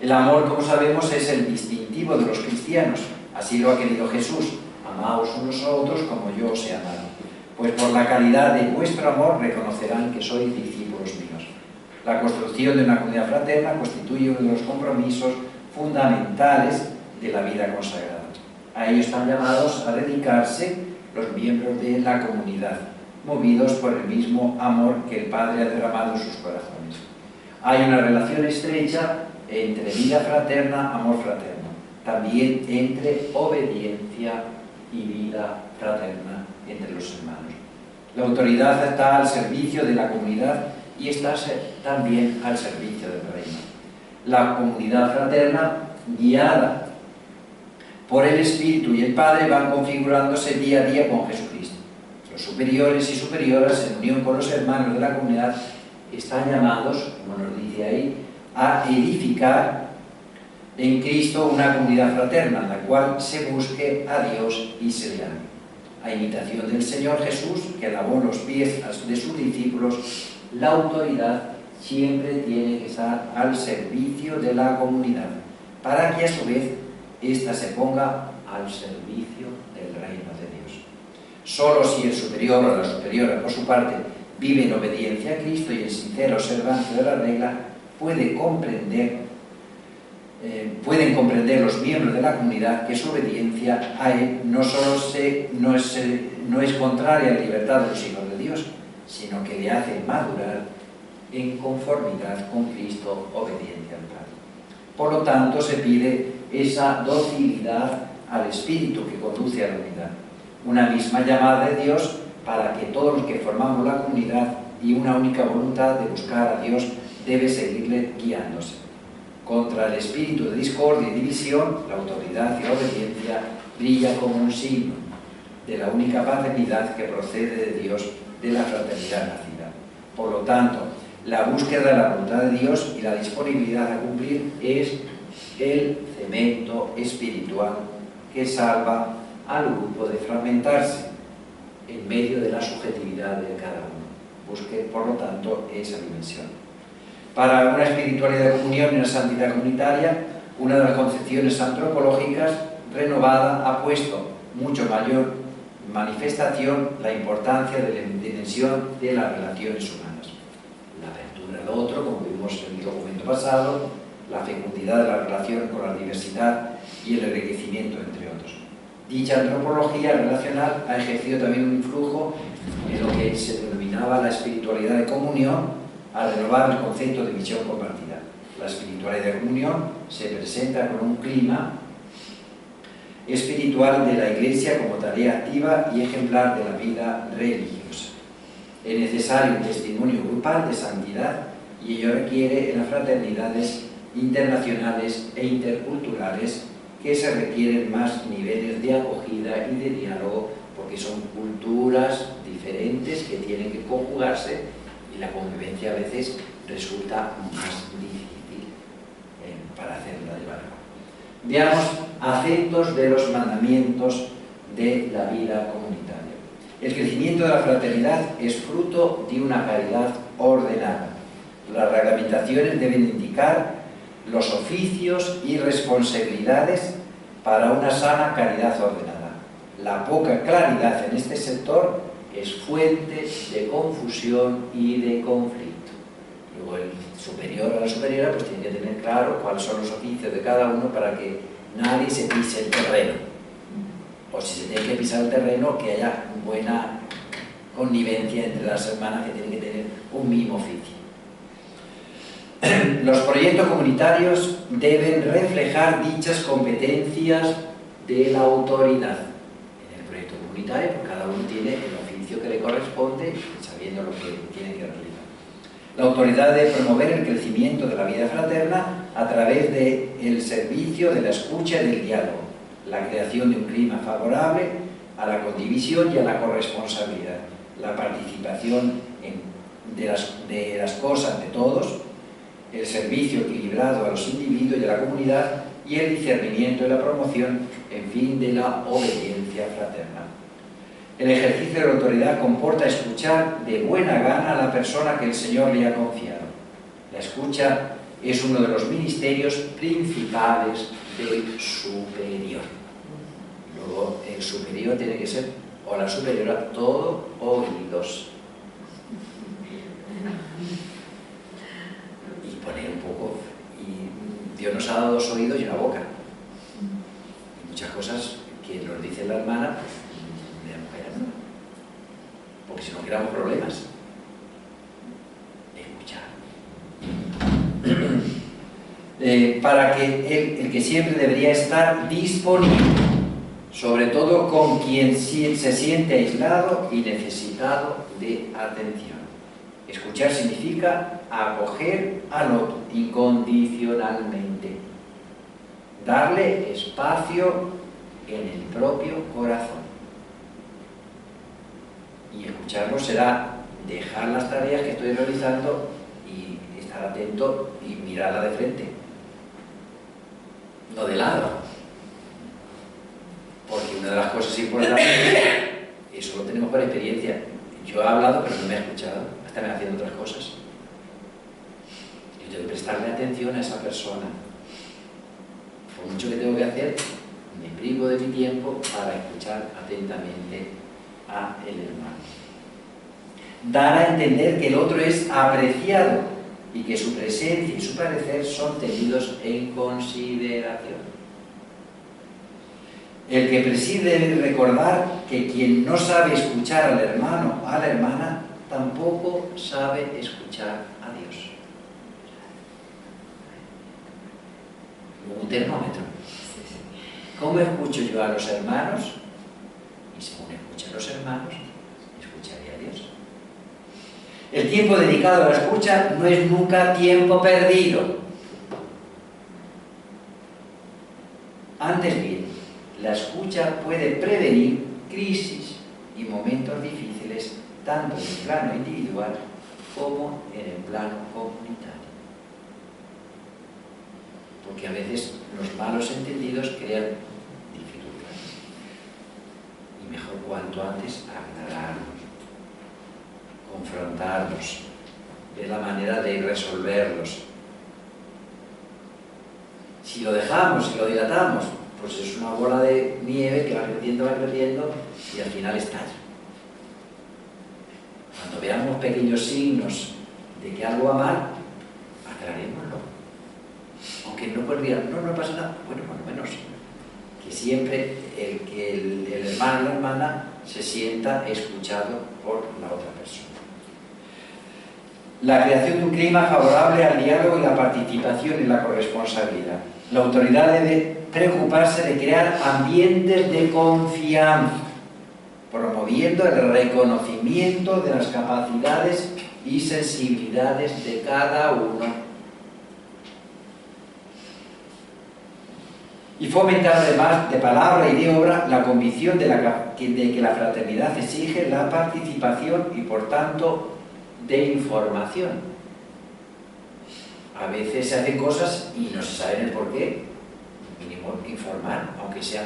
El amor, como sabemos, es el distintivo de los cristianos. Así lo ha querido Jesús. Amaos unos a otros como yo os he amado. Pues por la calidad de vuestro amor reconocerán que sois discípulos míos. La construcción de una comunidad fraterna constituye uno de los compromisos fundamentales de la vida consagrada. A ello están llamados a dedicarse los miembros de la comunidad, movidos por el mismo amor que el Padre ha derramado en sus corazones. Hay una relación estrecha entre vida fraterna, amor fraterno, también entre obediencia y vida fraterna entre los hermanos. La autoridad está al servicio de la comunidad y está también al servicio del reino. La comunidad fraterna, guiada por el Espíritu y el Padre, van configurándose día a día con Jesucristo. Los superiores y superioras, en unión con los hermanos de la comunidad, están llamados, como nos dice ahí, a edificar en Cristo una comunidad fraterna, en la cual se busque a Dios y se le ame. A imitación del Señor Jesús, que lavó los pies de sus discípulos, la autoridad siempre tiene que estar al servicio de la comunidad, para que a su vez ésta se ponga al servicio del reino de Dios. Solo si el superior o la superiora, por su parte, vive en obediencia a Cristo y en sincera observancia de la regla, pueden comprender los miembros de la comunidad que su obediencia a Él no es contraria a la libertad de los hijos de Dios, sino que le hace madurar en conformidad con Cristo, obediencia al Padre. Por lo tanto, se pide esa docilidad al Espíritu que conduce a la unidad. Una misma llamada de Dios para que todos los que formamos la comunidad y una única voluntad de buscar a Dios debe seguirle guiándose. Contra el espíritu de discordia y división, la autoridad y la obediencia brilla como un signo de la única paternidad que procede de Dios, de la fraternidad nacida. Por lo tanto, la búsqueda de la voluntad de Dios y la disponibilidad a cumplir es el cemento espiritual que salva al grupo de fragmentarse en medio de la subjetividad de cada uno. Busque, por lo tanto, esa dimensión. Para una espiritualidad de comunión y una santidad comunitaria, una de las concepciones antropológicas renovada ha puesto mucho mayor manifestación la importancia de la dimensión de las relaciones humanas. La apertura al otro, como vimos en el documento pasado, la fecundidad de la relación con la diversidad y el enriquecimiento, entre otros. Dicha antropología relacional ha ejercido también un influjo en lo que se denominaba la espiritualidad de comunión, al renovar el concepto de misión compartida. La espiritualidad de comunión se presenta con un clima espiritual de la Iglesia como tarea activa y ejemplar de la vida religiosa. Es necesario un testimonio grupal de santidad y ello requiere en las fraternidades internacionales e interculturales que se requieren más niveles de acogida y de diálogo, porque son culturas diferentes que tienen que conjugarse y la convivencia a veces resulta más difícil para hacerla llevar a cabo. Veamos acentos de los mandamientos de la vida comunitaria. El crecimiento de la fraternidad es fruto de una caridad ordenada. Las reglamentaciones deben indicar los oficios y responsabilidades para una sana caridad ordenada. La poca claridad en este sector es fuente de confusión y de conflicto. Luego el superior o la superiora pues tiene que tener claro cuáles son los oficios de cada uno para que nadie se pise el terreno. O si se tiene que pisar el terreno, que haya buena connivencia entre las hermanas que tienen que tener un mismo oficio. Los proyectos comunitarios deben reflejar dichas competencias de la autoridad. En el proyecto comunitario, pues cada uno tiene el oficio que le corresponde, sabiendo lo que tiene que realizar. La autoridad debe promover el crecimiento de la vida fraterna a través del servicio, de la escucha y del diálogo, la creación de un clima favorable a la condivisión y a la corresponsabilidad, la participación de las cosas de todos, el servicio equilibrado a los individuos y a la comunidad y el discernimiento y la promoción, en fin, de la obediencia fraterna. El ejercicio de la autoridad comporta escuchar de buena gana a la persona que el Señor le ha confiado. La escucha es uno de los ministerios principales del superior. Luego, el superior tiene que ser, o la superiora, todo oídos. Y poner un poco, y Dios nos ha dado 2 oídos y una boca. Y muchas cosas que nos dice la hermana, de la mujer, ¿no? Porque si no creamos problemas. Escuchar. Para que el que siempre debería estar disponible, sobre todo con quien se siente aislado y necesitado de atención. Escuchar significa acoger al otro incondicionalmente, darle espacio en el propio corazón. Y escucharlo será dejar las tareas que estoy realizando y estar atento y mirarla de frente, no de lado. Porque una de las cosas importantes, eso lo tenemos por experiencia. Yo he hablado, pero no me he escuchado, hasta me haciendo otras cosas. Yo tengo que prestarle atención a esa persona. Por mucho que tengo que hacer, me privo de mi tiempo para escuchar atentamente a el hermano. Dar a entender que el otro es apreciado y que su presencia y su parecer son tenidos en consideración. El que preside debe recordar que quien no sabe escuchar al hermano o a la hermana tampoco sabe escuchar a Dios. Un termómetro. ¿Cómo escucho yo a los hermanos? Y según escucho a los hermanos, escucharé a Dios. El tiempo dedicado a la escucha no es nunca tiempo perdido. Antes bien, la escucha puede prevenir crisis y momentos difíciles tanto en el plano individual como en el plano comunitario. Porque a veces los malos entendidos crean dificultades. Y mejor cuanto antes aclararlos, confrontarlos, ver la manera de resolverlos. Si lo dejamos, si lo dilatamos, pues es una bola de nieve que va creciendo y al final estalla. Cuando veamos pequeños signos de que algo va mal, aclarémoslo. Aunque no podría, no pasa nada, bueno, por lo menos que siempre el hermano o la hermana se sienta escuchado por la otra persona. La creación de un clima favorable al diálogo y la participación y la corresponsabilidad. La autoridad debe preocuparse de crear ambientes de confianza, promoviendo el reconocimiento de las capacidades y sensibilidades de cada uno. Y fomentar además de palabra y de obra la convicción de que la fraternidad exige la participación y por tanto de información. A veces se hacen cosas y no se sabe el porqué. Mínimo informar, aunque sea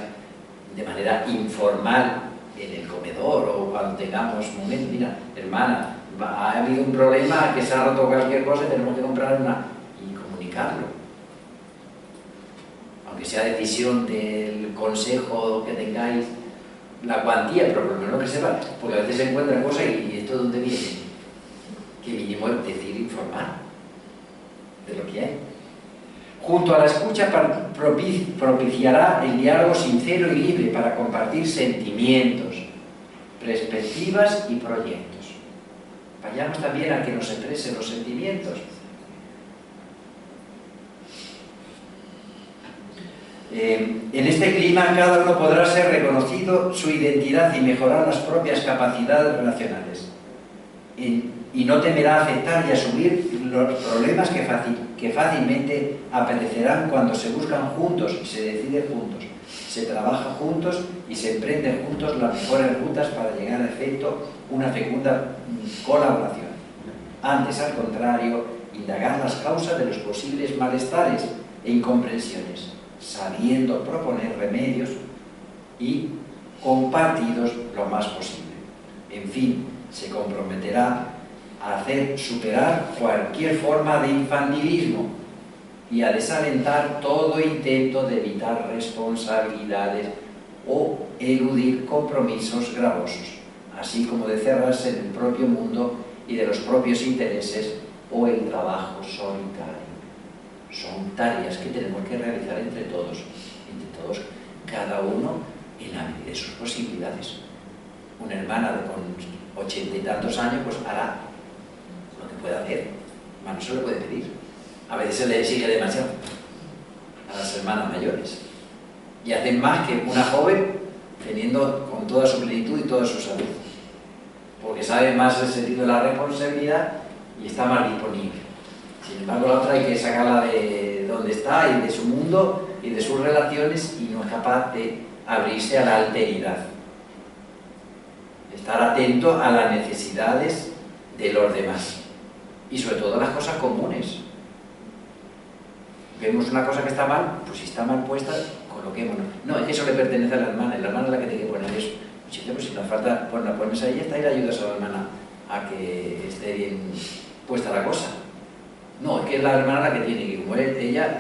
de manera informal en el comedor o cuando tengamos momentos. Mira, hermana, ha habido un problema, que se ha roto cualquier cosa y tenemos que comprar una, y comunicarlo. Aunque sea decisión del consejo que tengáis, la cuantía, pero por lo menos que sepa, porque a veces se encuentran cosas y esto de dónde viene. Que mínimo es decir, informar de lo que hay. Junto a la escucha propiciará el diálogo sincero y libre para compartir sentimientos, perspectivas y proyectos. vayamos también a que nos expresen los sentimientos. En este clima cada uno podrá ser reconocido su identidad y mejorar las propias capacidades relacionales. Y no temerá aceptar y asumir los problemas que fácilmente aparecerán cuando se buscan juntos y se decide juntos, se trabaja juntos y se emprenden juntos las mejores rutas para llegar a efecto una fecunda colaboración. Antes, al contrario, indagar las causas de los posibles malestares e incomprensiones, sabiendo proponer remedios y compartidos lo más posible. En fin, se comprometerá a hacer superar cualquier forma de infantilismo y a desalentar todo intento de evitar responsabilidades o eludir compromisos gravosos, así como de cerrarse en el propio mundo y de los propios intereses o el trabajo solitario. Son tareas que tenemos que realizar entre todos, cada uno en la medida de sus posibilidades. Una hermana con 80 y tantos años pues hará lo que pueda hacer, más no se le puede pedir. A veces se le exige demasiado a las hermanas mayores y hacen más que una joven teniendo con toda su plenitud y toda su salud, porque sabe más el sentido de la responsabilidad y está más disponible. Sin embargo, la otra hay que sacarla de donde está y de su mundo y de sus relaciones y no es capaz de abrirse a la alteridad. Estar atento a las necesidades de los demás y sobre todo a las cosas comunes. Vemos una cosa que está mal, pues si está mal puesta, coloquémonos. No, es que eso le pertenece a la hermana es la que tiene que poner eso. Pues si nos falta, pues la pones ahí y le ayudas a la hermana a que esté bien puesta la cosa. No, es que es la hermana la que tiene que, como es ella,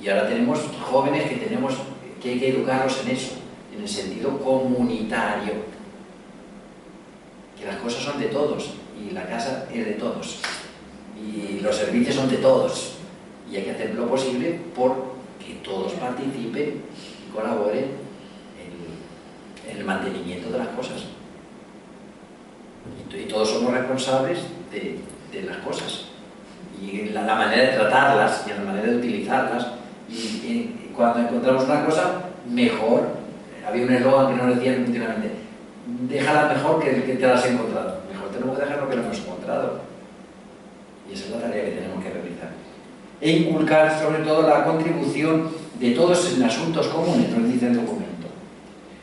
y ahora tenemos jóvenes que hay que educarlos en eso, en el sentido comunitario, que las cosas son de todos, y la casa es de todos, y los servicios son de todos, y hay que hacer lo posible por que todos participen y colaboren en el mantenimiento de las cosas. Y todos somos responsables de las cosas y la manera de tratarlas y la manera de utilizarlas y cuando encontramos una cosa mejor, había un eslogan que nos decía continuamente: déjala mejor que te la has encontrado. Mejor tenemos que dejar lo que no hemos encontrado, y esa es la tarea que tenemos que realizar e inculcar sobre todo la contribución de todos en asuntos comunes, nos dice el documento.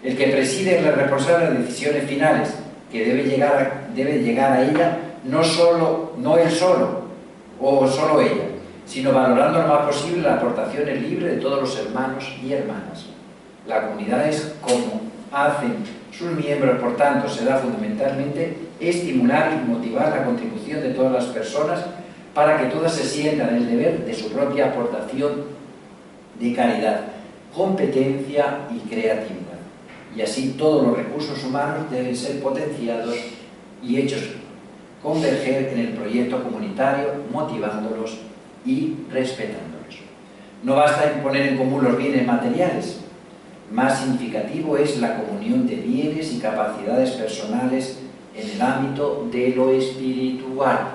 El que preside es el responsable de decisiones finales, que debe llegar a ella no él solo o solo ella, sino valorando lo más posible las aportaciones libres de todos los hermanos y hermanas. La comunidad es como hacen sus miembros, por tanto, será fundamentalmente estimular y motivar la contribución de todas las personas para que todas se sientan el deber de su propia aportación de caridad, competencia y creatividad. Y así todos los recursos humanos deben ser potenciados y hechos converger en el proyecto comunitario, motivándolos y respetándolos. No basta en poner en común los bienes materiales. Más significativo es la comunión de bienes y capacidades personales en el ámbito de lo espiritual.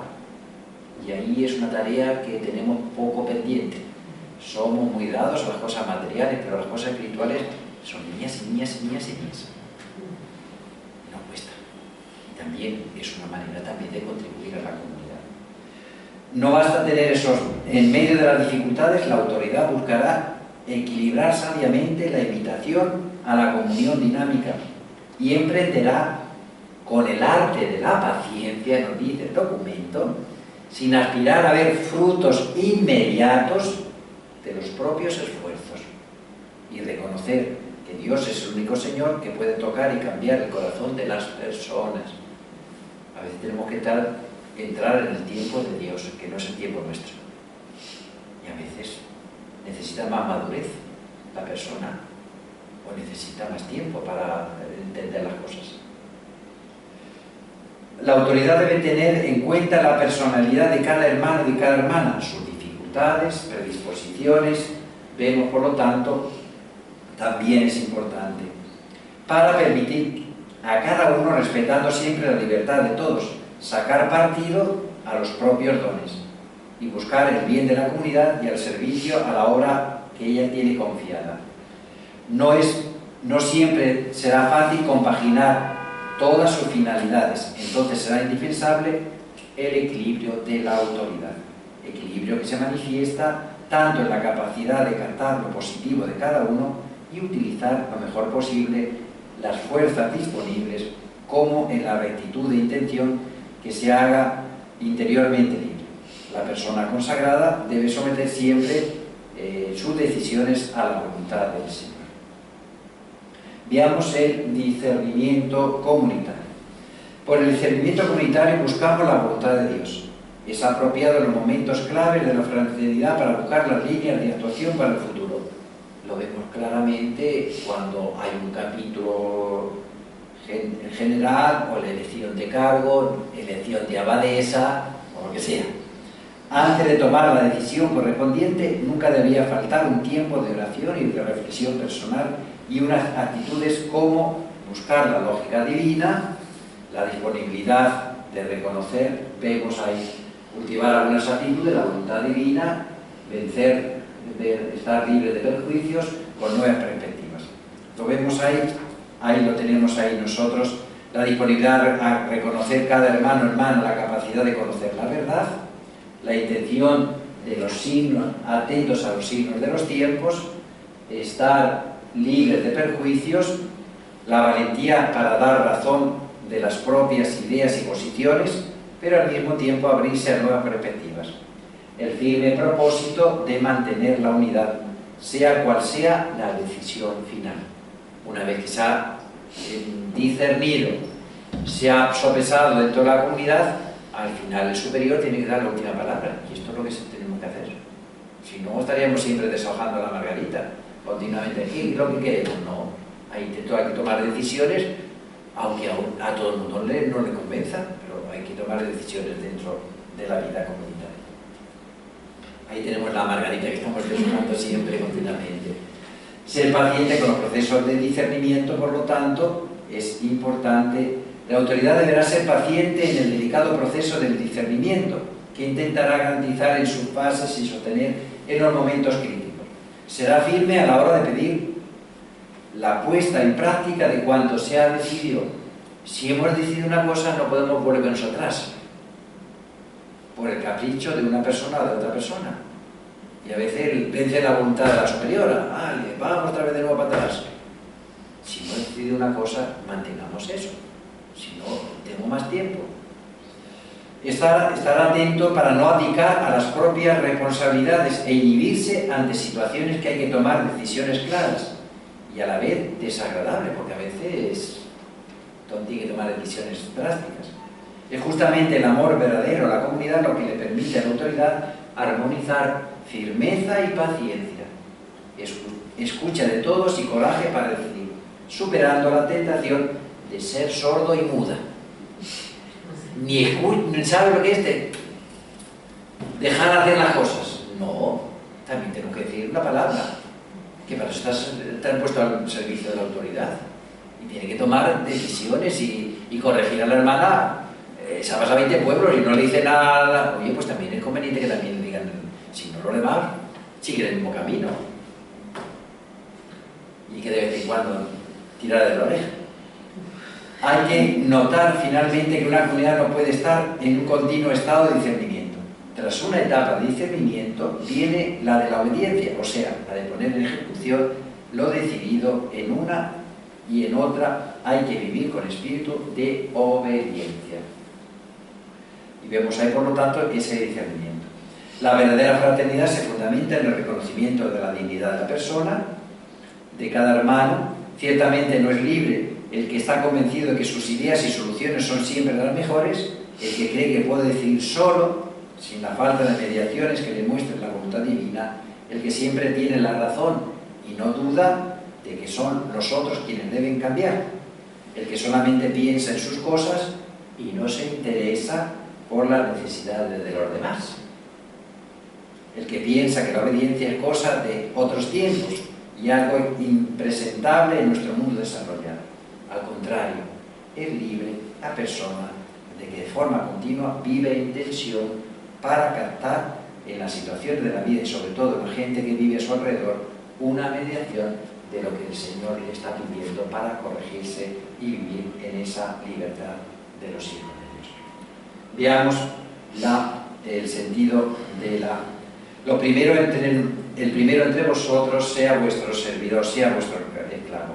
Y ahí es una tarea que tenemos poco pendiente. Somos muy dados a las cosas materiales, pero las cosas espirituales son mías y mías y mías y mías. No cuesta. Y también es una manera también de contribuir a la comunidad. No basta tener esos. En medio de las dificultades, la autoridad buscará equilibrar sabiamente la invitación a la comunión dinámica y emprenderá con el arte de la paciencia, nos dice el documento, sin aspirar a ver frutos inmediatos de los propios esfuerzos y reconocer que Dios es el único Señor que puede tocar y cambiar el corazón de las personas. A veces tenemos que entrar en el tiempo de Dios, que no es el tiempo nuestro. Y a veces necesita más madurez la persona o necesita más tiempo para entender las cosas. La autoridad debe tener en cuenta la personalidad de cada hermano y de cada hermana, sus dificultades, predisposiciones. Vemos, por lo tanto, también es importante, para permitir a cada uno, respetando siempre la libertad de todos, sacar partido a los propios dones y buscar el bien de la comunidad y el servicio a la obra que ella tiene confiada. No siempre será fácil compaginar todas sus finalidades, entonces será indispensable el equilibrio de la autoridad. Equilibrio que se manifiesta tanto en la capacidad de captar lo positivo de cada uno y utilizar lo mejor posible las fuerzas disponibles, como en la rectitud de intención que se haga interiormente libre. La persona consagrada debe someter siempre sus decisiones a la voluntad del Señor. Veamos el discernimiento comunitario. Por el discernimiento comunitario buscamos la voluntad de Dios. Es apropiado en los momentos claves de la fraternidad para buscar las líneas de actuación para el futuro. Lo vemos claramente cuando hay un capítulo general, o la elección de cargo, elección de abadesa, o lo que sea. Antes de tomar la decisión correspondiente, nunca debía faltar un tiempo de oración y de reflexión personal y unas actitudes como buscar la lógica divina, la disponibilidad de reconocer, vemos ahí, cultivar algunas actitudes, la voluntad divina, vencer, estar libre de perjuicios con nuevas perspectivas. Lo vemos ahí lo tenemos ahí nosotros, la disponibilidad a reconocer cada hermano, la capacidad de conocer la verdad, la intención de los signos, atentos a los signos de los tiempos, estar libres de perjuicios, la valentía para dar razón de las propias ideas y posiciones, pero al mismo tiempo abrirse a nuevas perspectivas. El firme propósito de mantener la unidad, sea cual sea la decisión final. Una vez que se ha discernido, se ha sopesado dentro de la comunidad, al final el superior tiene que dar la última palabra, y esto es lo que tenemos que hacer. Si no, estaríamos siempre deshojando la margarita, continuamente aquí, lo que queremos. No, hay que tomar decisiones, aunque a todo el mundo no le convenza, pero hay que tomar decisiones dentro de la vida comunitaria. Ahí tenemos la margarita que estamos deshojando siempre, continuamente. Ser paciente con los procesos de discernimiento, por lo tanto, es importante. La autoridad deberá ser paciente en el delicado proceso del discernimiento, que intentará garantizar en sus fases y sostener en los momentos críticos. Será firme a la hora de pedir la puesta en práctica de cuanto se ha decidido. Si hemos decidido una cosa, no podemos volvernos atrás por el capricho de una persona o de otra persona. Y a veces vence la voluntad de la superiora. Vale, vamos otra vez de nuevo para atrás. Si hemos decidido una cosa, mantengamos eso. Si no, tengo más tiempo. Estar atento para no abdicar a las propias responsabilidades e inhibirse ante situaciones que hay que tomar decisiones claras y a la vez desagradables, porque a veces tiene que tomar decisiones drásticas. Es justamente el amor verdadero a la comunidad lo que le permite a la autoridad armonizar firmeza y paciencia, escucha de todos y coraje para decidir, superando la tentación de ser sordo y muda. Ni sabe lo que es dejar hacer las cosas. No, también tengo que decir una palabra, que para eso te han puesto al servicio de la autoridad y tiene que tomar decisiones y corregir a la hermana. Se ha pasado 20 pueblos y no le dice nada. Oye, pues también es conveniente que también le digan, si no lo demás, sigue el mismo camino. Y que de vez en cuando tirar de la oreja. Hay que notar finalmente que una comunidad no puede estar en un continuo estado de discernimiento. Tras una etapa de discernimiento viene la de la obediencia, o sea, la de poner en ejecución lo decidido en una y en otra. Hay que vivir con espíritu de obediencia. Y vemos ahí, por lo tanto, ese discernimiento. La verdadera fraternidad se fundamenta en el reconocimiento de la dignidad de la persona, de cada hermano. Ciertamente no es libre el que está convencido de que sus ideas y soluciones son siempre las mejores, el que cree que puede decidir solo, sin la falta de mediaciones que le muestren la voluntad divina, el que siempre tiene la razón y no duda de que son los otros quienes deben cambiar, el que solamente piensa en sus cosas y no se interesa por las necesidades de los demás, el que piensa que la obediencia es cosa de otros tiempos y algo impresentable en nuestro mundo desarrollado. Al contrario, es libre la persona de que de forma continua vive en tensión para captar en las situaciones de la vida y sobre todo en la gente que vive a su alrededor una mediación de lo que el Señor le está pidiendo para corregirse y vivir en esa libertad de los hijos de Dios. Veamos el sentido de lo primero, el primero entre vosotros sea vuestro servidor, sea vuestro esclavo.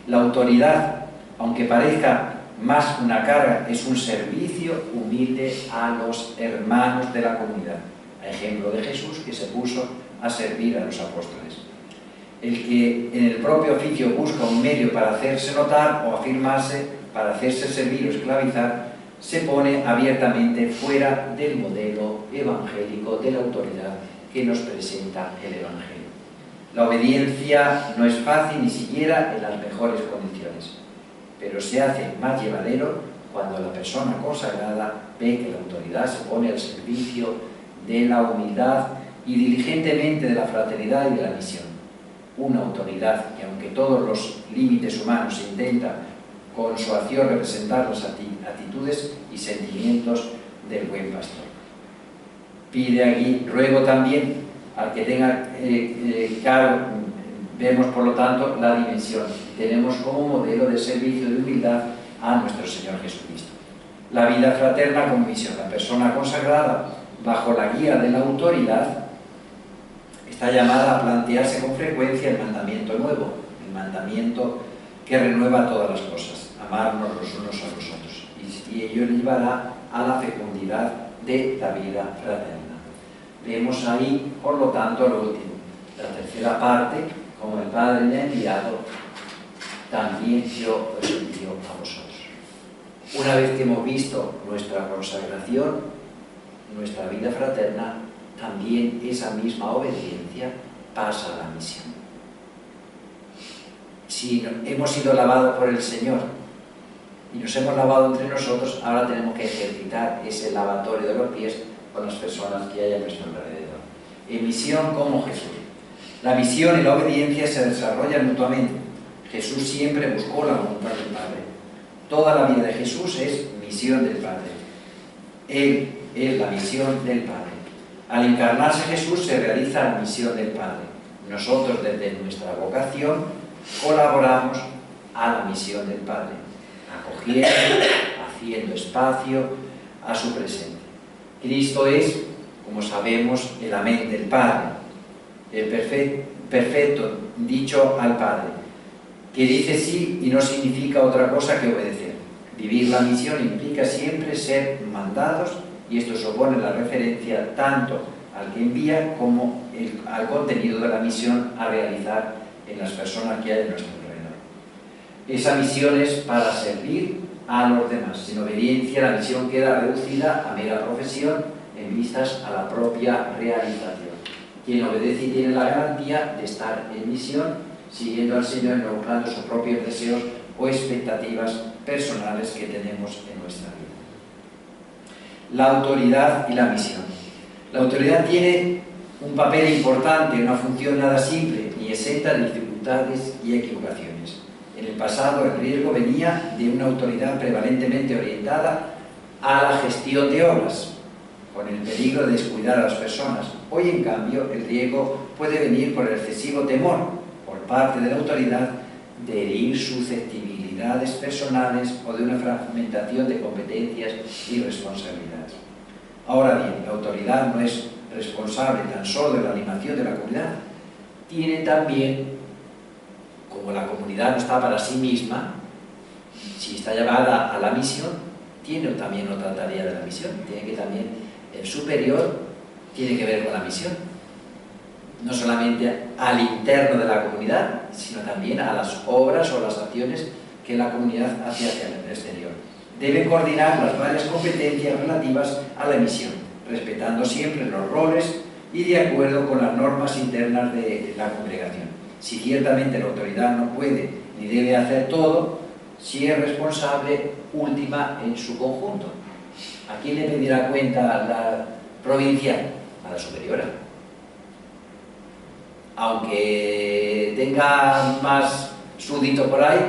La autoridad, aunque parezca más una carga, es un servicio humilde a los hermanos de la comunidad. A ejemplo de Jesús, que se puso a servir a los apóstoles. El que en el propio oficio busca un medio para hacerse notar o afirmarse, para hacerse servir o esclavizar, se pone abiertamente fuera del modelo evangélico de la autoridad que nos presenta el Evangelio. La obediencia no es fácil ni siquiera en las mejores condiciones, pero se hace más llevadero cuando la persona consagrada ve que la autoridad se pone al servicio de la humildad y diligentemente de la fraternidad y de la misión. Una autoridad que, aunque todos los límites humanos intenta con su acción representar las actitudes y sentimientos del buen pastor. Pide aquí, ruego también al que tenga claro, vemos por lo tanto la dimensión. Tenemos como modelo de servicio de humildad a nuestro Señor Jesucristo. La vida fraterna como misión. La persona consagrada bajo la guía de la autoridad está llamada a plantearse con frecuencia el mandamiento nuevo, el mandamiento que renueva todas las cosas, amarnos los unos a los otros, y ello llevará a la fecundidad de la vida fraterna. Vemos ahí, por lo tanto, lo último, la tercera parte, como el Padre me ha enviado, también yo os envío a vosotros. Una vez que hemos visto nuestra consagración, nuestra vida fraterna, también esa misma obediencia pasa a la misión. Si hemos sido lavados por el Señor y nos hemos lavado entre nosotros, ahora tenemos que ejercitar ese lavatorio de los pies con las personas que hay a nuestro alrededor. En misión como Jesús. La misión y la obediencia se desarrollan mutuamente. Jesús siempre buscó la voluntad del Padre. Toda la vida de Jesús es misión del Padre. Él es la misión del Padre. Al encarnarse Jesús se realiza la misión del Padre. Nosotros desde nuestra vocación colaboramos a la misión del Padre, acogiendo, haciendo espacio a su presencia. Cristo es, como sabemos, el amén del Padre, el perfecto dicho al Padre, que dice sí y no significa otra cosa que obedecer. Vivir la misión implica siempre ser mandados, y esto supone la referencia tanto al que envía como al contenido de la misión a realizar en las personas que hay en nuestro alrededor. Esa misión es para servir a los demás. Sin obediencia la misión queda reducida a mera profesión en vistas a la propia realización. Quien obedece y tiene la garantía de estar en misión, siguiendo al Señor y no buscando sus propios deseos o expectativas personales que tenemos en nuestra vida. La autoridad y la misión. La autoridad tiene un papel importante, una función nada simple, ni exenta de dificultades y equivocaciones. En el pasado el riesgo venía de una autoridad prevalentemente orientada a la gestión de obras, con el peligro de descuidar a las personas. Hoy, en cambio, el riesgo puede venir por el excesivo temor por parte de la autoridad de herir susceptibilidades personales o de una fragmentación de competencias y responsabilidades. Ahora bien, la autoridad no es responsable tan solo de la animación de la comunidad, tiene también, como la comunidad no está para sí misma, si está llamada a la misión, tiene también otra tarea de la misión, tiene que también, el superior tiene que ver con la misión, no solamente al interno de la comunidad, sino también a las obras o las acciones que la comunidad hace hacia el exterior. Debe coordinar las varias competencias relativas a la misión, respetando siempre los roles y de acuerdo con las normas internas de la congregación. Si ciertamente la autoridad no puede ni debe hacer todo, si es responsable última en su conjunto. ¿A quién le pedirá cuenta la provincial? A la superiora. Aunque tenga más súbditos por ahí,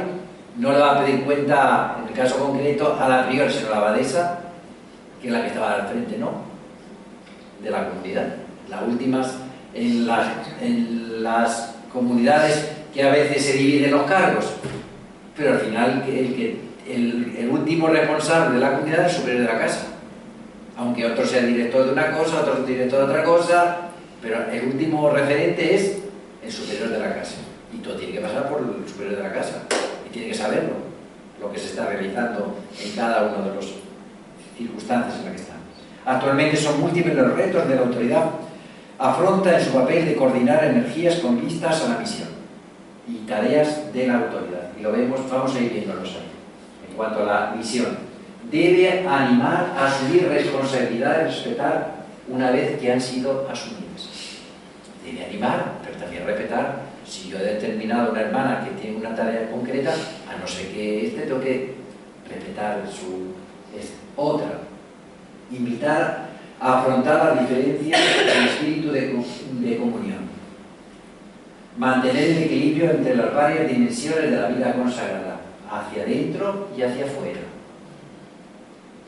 no le va a pedir cuenta, en el caso concreto, a la priora, sino a la abadesa que la que estaba al frente no, de la comunidad. Las últimas, en las comunidades que a veces se dividen los cargos, pero al final el último responsable de la comunidad es el superior de la casa. Aunque otro sea director de una cosa, otro director de otra cosa, pero el último referente es el superior de la casa. Y todo tiene que pasar por el superior de la casa. Y tiene que saberlo, lo que se está realizando en cada una de las circunstancias en las que están. Actualmente son múltiples los retos de la autoridad. Afronta en su papel de coordinar energías con vistas a la misión y tareas de la autoridad. Y lo vemos, vamos a ir viéndolos ahí. En cuanto a la misión, debe animar a asumir responsabilidades, respetar una vez que han sido asumidas. Debe animar, pero también respetar. Si yo he determinado a una hermana que tiene una tarea concreta, a no ser que tengo que respetar su otra. Invitar a afrontar las diferencias del espíritu de comunión. Mantener el equilibrio entre las varias dimensiones de la vida consagrada, hacia adentro y hacia afuera.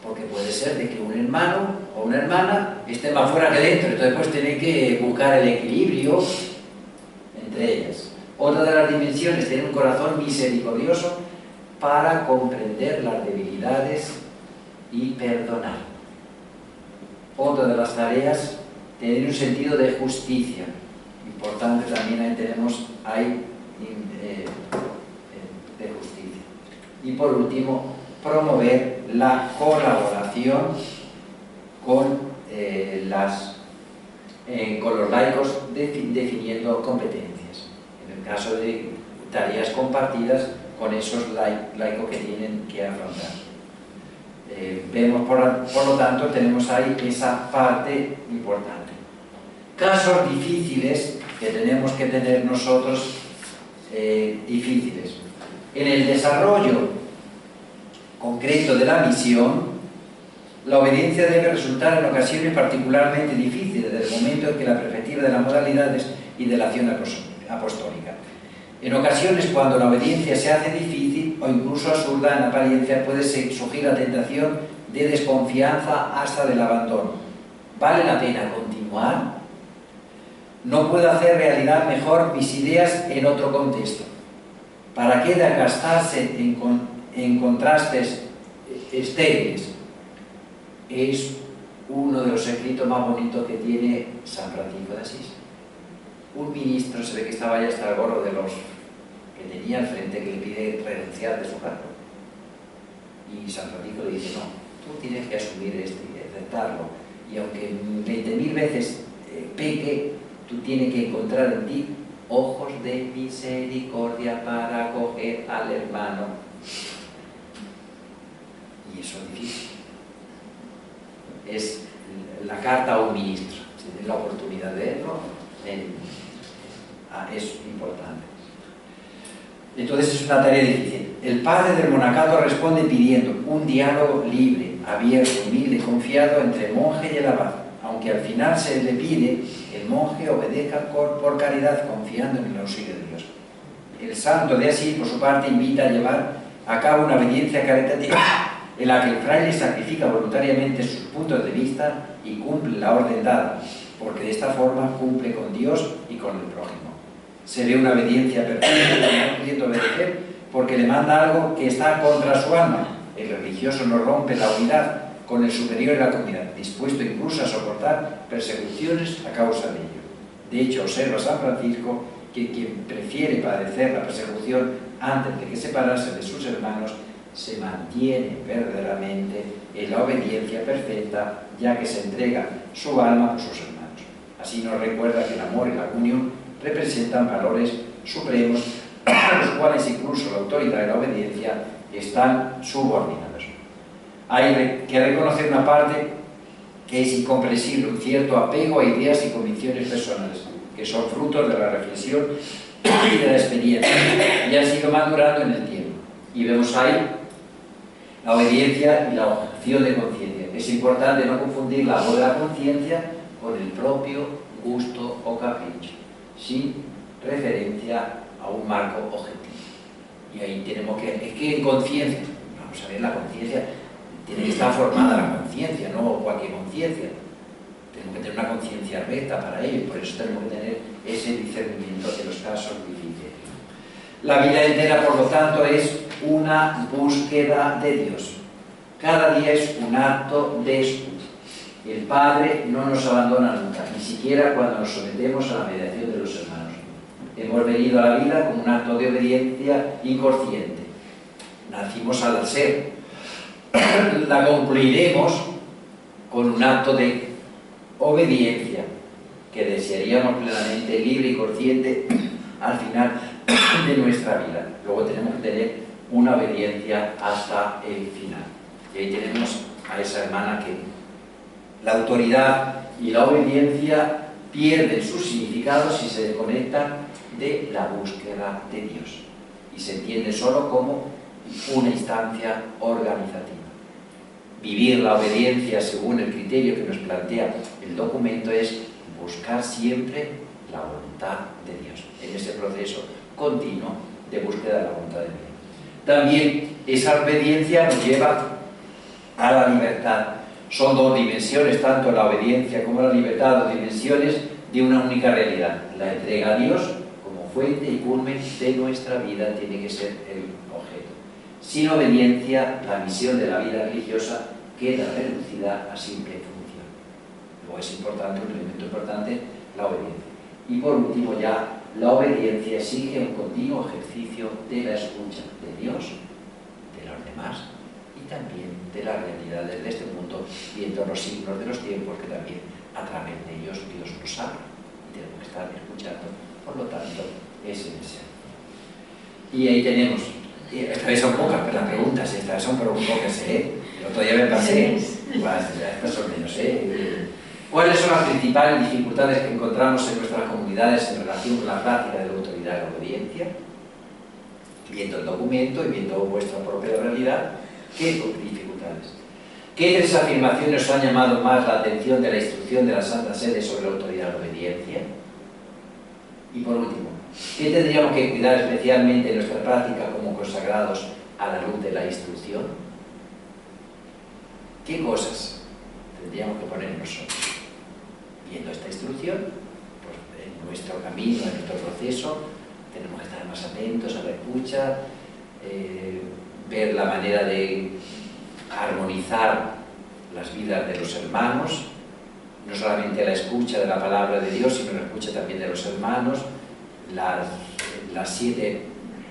Porque puede ser de que un hermano o una hermana esté más fuera que dentro, entonces pues tiene que buscar el equilibrio entre ellas. Otra de las dimensiones, tener un corazón misericordioso para comprender las debilidades y perdonar. Otra de las tareas, tener un sentido de justicia. Importante también ahí tenemos de justicia. Y por último, promover la colaboración con los laicos definiendo competencias. En el caso de tareas compartidas con esos laicos que tienen que afrontar. Vemos, por lo tanto, tenemos ahí esa parte importante. Casos difíciles que tenemos que tener nosotros, difíciles. En el desarrollo concreto de la misión, la obediencia debe resultar en ocasiones particularmente difíciles, desde el momento en que la perspectiva de las modalidades y de la acción apostólica. En ocasiones, cuando la obediencia se hace difícil o incluso absurda en apariencia, puede surgir la tentación de desconfianza hasta del abandono. ¿Vale la pena continuar? ¿No puedo hacer realidad mejor mis ideas en otro contexto? ¿Para qué desgastarse en contrastes estériles? Es uno de los escritos más bonitos que tiene San Francisco de Asís. Un ministro se ve que estaba ya hasta el gorro de los que tenía al frente, que le pide renunciar de su cargo. Y San Francisco le dice, no, tú tienes que asumir esto y aceptarlo. Y aunque 20.000 veces peque, tú tienes que encontrar en ti ojos de misericordia para acoger al hermano. Y eso es difícil. Es la carta a un ministro. Si tienes la oportunidad de verlo, es importante. Entonces es una tarea difícil. El padre del monacato responde pidiendo un diálogo libre, abierto, humilde, confiado entre el monje y el abad, aunque al final se le pide que el monje obedezca por caridad, confiando en el auxilio de Dios. El santo de Asís, por su parte, invita a llevar a cabo una obediencia caritativa en la que el fraile sacrifica voluntariamente sus puntos de vista y cumple la orden dada, porque de esta forma cumple con Dios y con el prójimo. Se ve una obediencia perfecta, no pudiendo obedecer, porque le manda algo que está contra su alma. El religioso no rompe la unidad con el superior de la comunidad, dispuesto incluso a soportar persecuciones a causa de ello. De hecho, observa San Francisco que quien prefiere padecer la persecución antes de que separarse de sus hermanos se mantiene verdaderamente en la obediencia perfecta, ya que se entrega su alma por sus hermanos. Así nos recuerda que el amor y la comunión representan valores supremos a los cuales incluso la autoridad y la obediencia están subordinados. Hay que reconocer una parte que es incomprensible, un cierto apego a ideas y convicciones personales, que son frutos de la reflexión y de la experiencia, y han sido madurando en el tiempo. Y vemos ahí la obediencia y la objeción de conciencia. Es importante no confundir la voz de la conciencia con el propio gusto o capricho, sin referencia a un marco objetivo. Y ahí tenemos que, es que en conciencia, vamos a ver, la conciencia Tiene que estar formada la conciencia, no cualquier conciencia. Tenemos que tener una conciencia recta para ello, y por eso tenemos que tener ese discernimiento de los casos difíciles. La vida entera, por lo tanto, es una búsqueda de Dios. Cada día es un acto de escucha. El Padre no nos abandona nunca, ni siquiera cuando nos sometemos a la mediación de los hermanos. Hemos venido a la vida como un acto de obediencia inconsciente. Nacimos al ser. La concluiremos con un acto de obediencia que desearíamos plenamente, libre y consciente al final de nuestra vida. Luego tenemos que tener una obediencia hasta el final. Y ahí tenemos a esa hermana que la autoridad y la obediencia pierden su significado si se desconectan de la búsqueda de Dios y se entiende solo como una instancia organizativa. Vivir la obediencia según el criterio que nos plantea el documento es buscar siempre la voluntad de Dios, en ese proceso continuo de búsqueda de la voluntad de Dios. También esa obediencia nos lleva a la libertad. Son dos dimensiones, tanto la obediencia como la libertad, dos dimensiones de una única realidad. La entrega a Dios como fuente y culmen de nuestra vida tiene que ser el objeto. Sin obediencia, la misión de la vida religiosa queda reducida a simple función. Luego es importante, un elemento importante, la obediencia. Y por último ya, la obediencia exige un continuo ejercicio de la escucha de Dios, de los demás y también de las realidades de este mundo, viendo los signos de los tiempos que también a través de ellos Dios nos habla y tenemos que estar escuchando, por lo tanto es necesario. Y ahí tenemos, esta vez son pocas las preguntas, esta vez son pocas, el otro día me pasé, estas son menos, ¿Cuáles son las principales dificultades que encontramos en nuestras comunidades en relación con la práctica de la autoridad y la obediencia? Viendo el documento y viendo vuestra propia realidad, ¿qué dificultades? ¿Qué tres afirmaciones os han llamado más la atención de la instrucción de la Santa Sede sobre la autoridad y la obediencia? Y por último, ¿qué tendríamos que cuidar especialmente en nuestra práctica como consagrados a la luz de la instrucción? ¿Qué cosas tendríamos que poner nosotros? Viendo esta instrucción, pues en nuestro camino, en nuestro proceso, tenemos que estar más atentos a la escucha, ver la manera de armonizar las vidas de los hermanos, no solamente la escucha de la palabra de Dios, sino la escucha también de los hermanos, las 7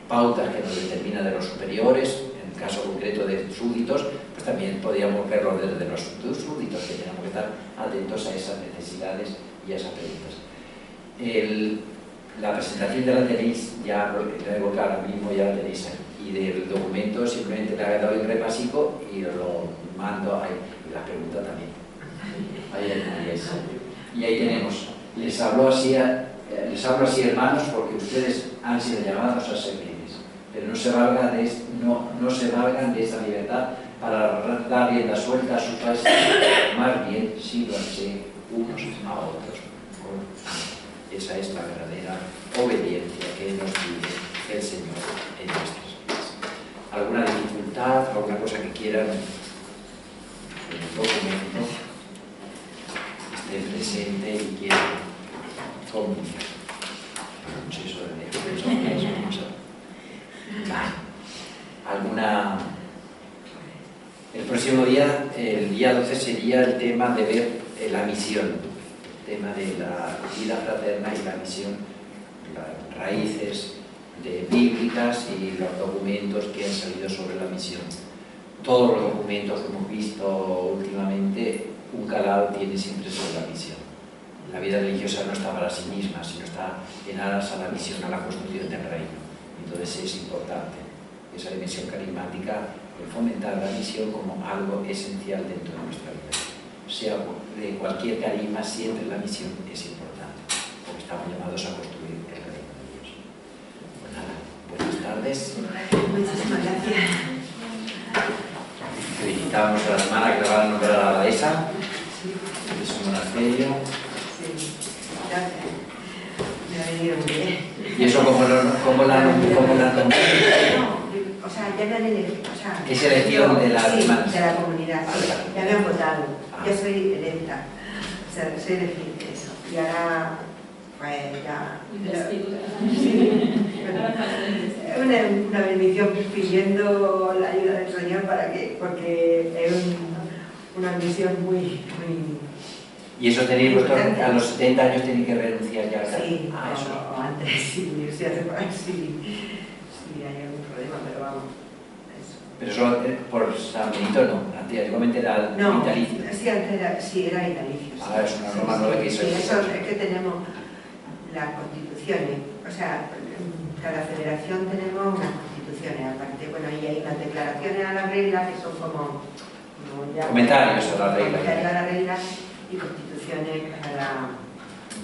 pautas que nos determinan de los superiores, en el caso concreto de súbditos, pues también podríamos verlo desde los súbditos, que tenemos que estar atentos a esas necesidades y a esas preguntas. La presentación ya la tenéis, ya la ahora mismo ya la tenéis ahí. Y del documento simplemente le he dado el repasico y os lo mando ahí. Y la pregunta también. Y ahí tenemos. Les hablo así, hermanos, porque ustedes han sido llamados a ser libres. Pero no se valgan de esta libertad para dar rienda suelta a sus países. Más bien, sírvanse unos a otros. Esa es la verdadera obediencia que nos pide el Señor en nuestras vidas. ¿Alguna dificultad, alguna cosa que quieran en el documento estén presente y quieran comunicar? ¿Alguna? El próximo día, el día 12, sería el tema de ver la misión. Tema de la vida fraterna y la misión, las raíces bíblicas y los documentos que han salido sobre la misión. Todos los documentos que hemos visto últimamente, un calado tiene siempre sobre la misión. La vida religiosa no está para sí misma, sino está en aras a la misión, a la construcción del reino. Entonces es importante esa dimensión carismática, fomentar la misión como algo esencial dentro de nuestra vida. Sea de cualquier carisma, siempre la misión es importante, porque estamos llamados a construir el reino de Dios. Pues nada, buenas tardes. Muchísimas gracias. Felicitamos a la hermana que la va a nombrar a la abadesa de su monasterio. Sí, gracias. Me ha venido muy bien. ¿Y eso cómo la nombró? O sea, ya me han elegido. O sea, es elección de la sí, hermana. de la comunidad. comunidad, sí, ya me han votado, ya soy electa, o sea, soy elegida, eso. Y ahora, pues ya... Sí, una bendición pidiendo la ayuda del Señor porque es una misión muy... ¿Y eso tenéis vosotros, a los 70 años tenéis que renunciar ya? Sí, eso. o antes, sí, si hace por ahí, sí, hay algún problema, pero vamos, eso. Pero solo por San Benito no, antiguamente era vitalicio. Sí, antes era, sí, era vitalicio. Ahora es una norma nueva que hizo. Sí, eso es que tenemos las constituciones, o sea, cada federación tenemos unas constituciones, aparte, bueno, y hay unas declaraciones a la regla que son como ya, comentarios a la regla. Comentarios a la regla y constituciones para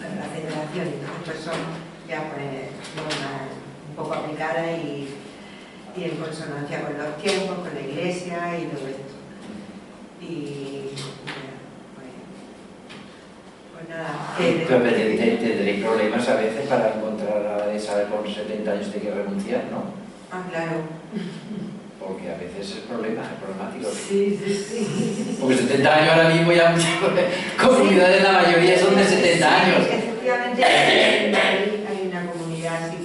la federación, entonces pues son ya pues normas un poco aplicadas y en consonancia con los tiempos, con la iglesia y todo esto. Y pues nada. Pero tendréis problemas a veces para encontrar a esa con 70 años de que renunciar, ¿no? Ah, claro. Porque a veces es problemático. Sí, sí, sí. Porque 70 años ahora mismo ya muchas comunidades, la mayoría son de 70 años. Sí, efectivamente hay una comunidad así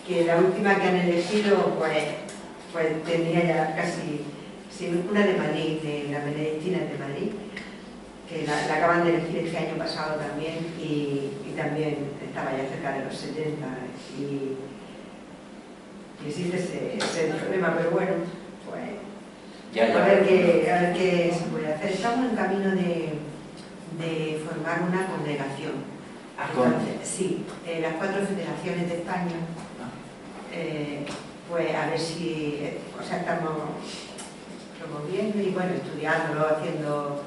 que la última que han elegido pues tenía ya casi, sí, una de Madrid, de la Benedictina de Madrid, que la acaban de elegir este año pasado también y también estaba ya cerca de los 70 y existe ese problema, pero bueno, pues a ver qué se puede hacer. Estamos en camino de formar una congregación. Sí, las 4 federaciones de España, pues a ver si, o sea, estamos promoviendo y bueno, estudiándolo, haciendo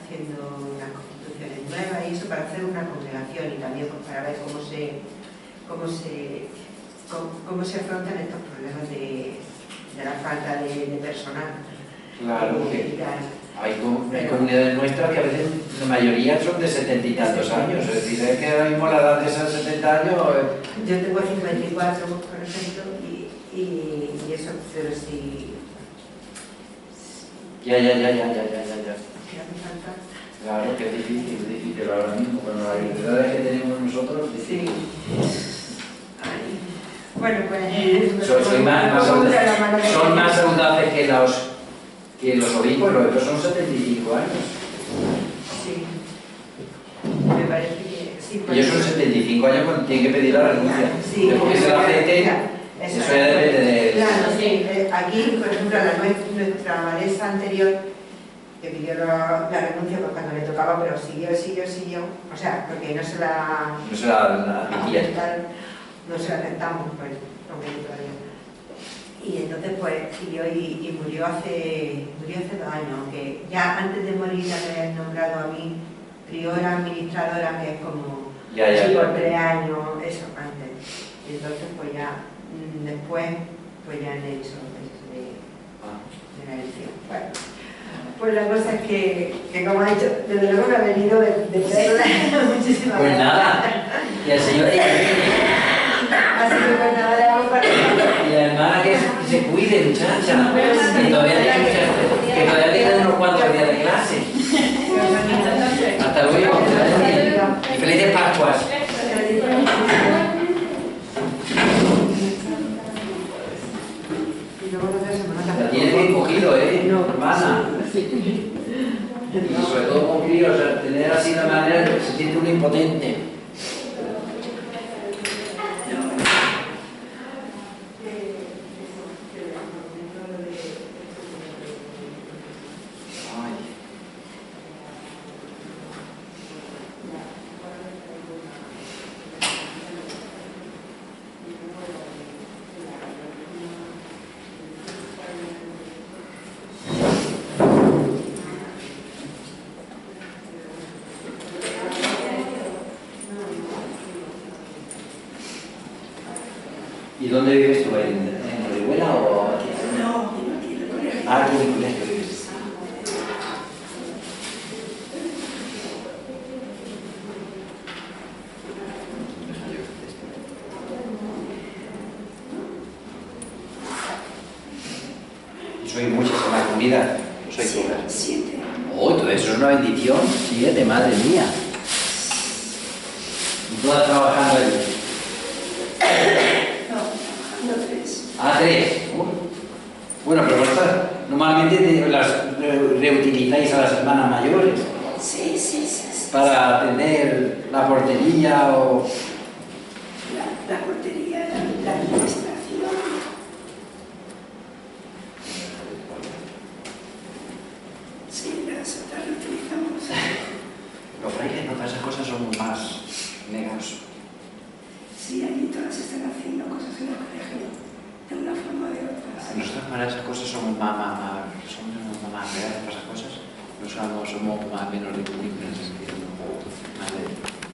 unas constituciones nuevas y eso para hacer una congregación y también pues, para ver cómo se afrontan estos problemas de la falta de personal. Claro, porque hay comunidades nuestras que a veces la mayoría son de 70 y tantos años, es decir, es que ahora mismo la edad de esos 70 años... Yo tengo 54, por ejemplo, y eso, pero si... Ya. Si hace falta... Claro, que es difícil ahora mismo, con las edades que tenemos nosotros, sí. Bueno, pues... Son más saludables que los obispos, los otros son 75 años. Sí. Me parece que sí. Ellos son 75 años cuando tienen que pedir la renuncia. Sí. Después que se la acepten, eso ya depende de... Claro, sí. Aquí, por ejemplo, nuestra abadesa anterior, que pidió la renuncia pues, cuando le tocaba, pero siguió. O sea, porque no se la aceptamos, pues, todavía. Y entonces pues siguió y murió hace 2 años, aunque ya antes de morir ya me habían nombrado a mí priora, administradora, que es como por 3 años, eso antes. Y entonces pues ya después pues ya han hecho eso de la elección. Bueno, pues la cosa es que como ha dicho, desde luego me ha venido de Perla muchísimas pues nada, y el Señor... Así que pues nada, le vamos para y la hermana que se cuide, muchacha, que todavía tiene unos cuantos días de clase. Hasta luego, y felices Pascuas. La tienes bien cogido, hermana. Y sobre todo con críos, o sea, tener así de manera que se siente uno impotente. ¿Y dónde vives tú? ¿En Orihuela o aquí? No, Aquí en Colegio vives. Y soy muchas en la comunidad. ¿Sois pocas? 7. Oh, todo eso es una bendición. 7, madre mía. ¿Y todas trabajando allí? No, trabajando 3. Ah, 3. Bueno, pero vosotras normalmente las reutilizáis a las hermanas mayores Sí. para atender la portería o... La portería, la administración. Sí, las otras las utilizamos. Los frailes no, para esas cosas son más negados. Sí, allí todas están haciendo cosas en el colegio, de una forma o de otra. Nosotros para esas cosas somos más reales para esas cosas. No somos más menos disponibles en ese sentido.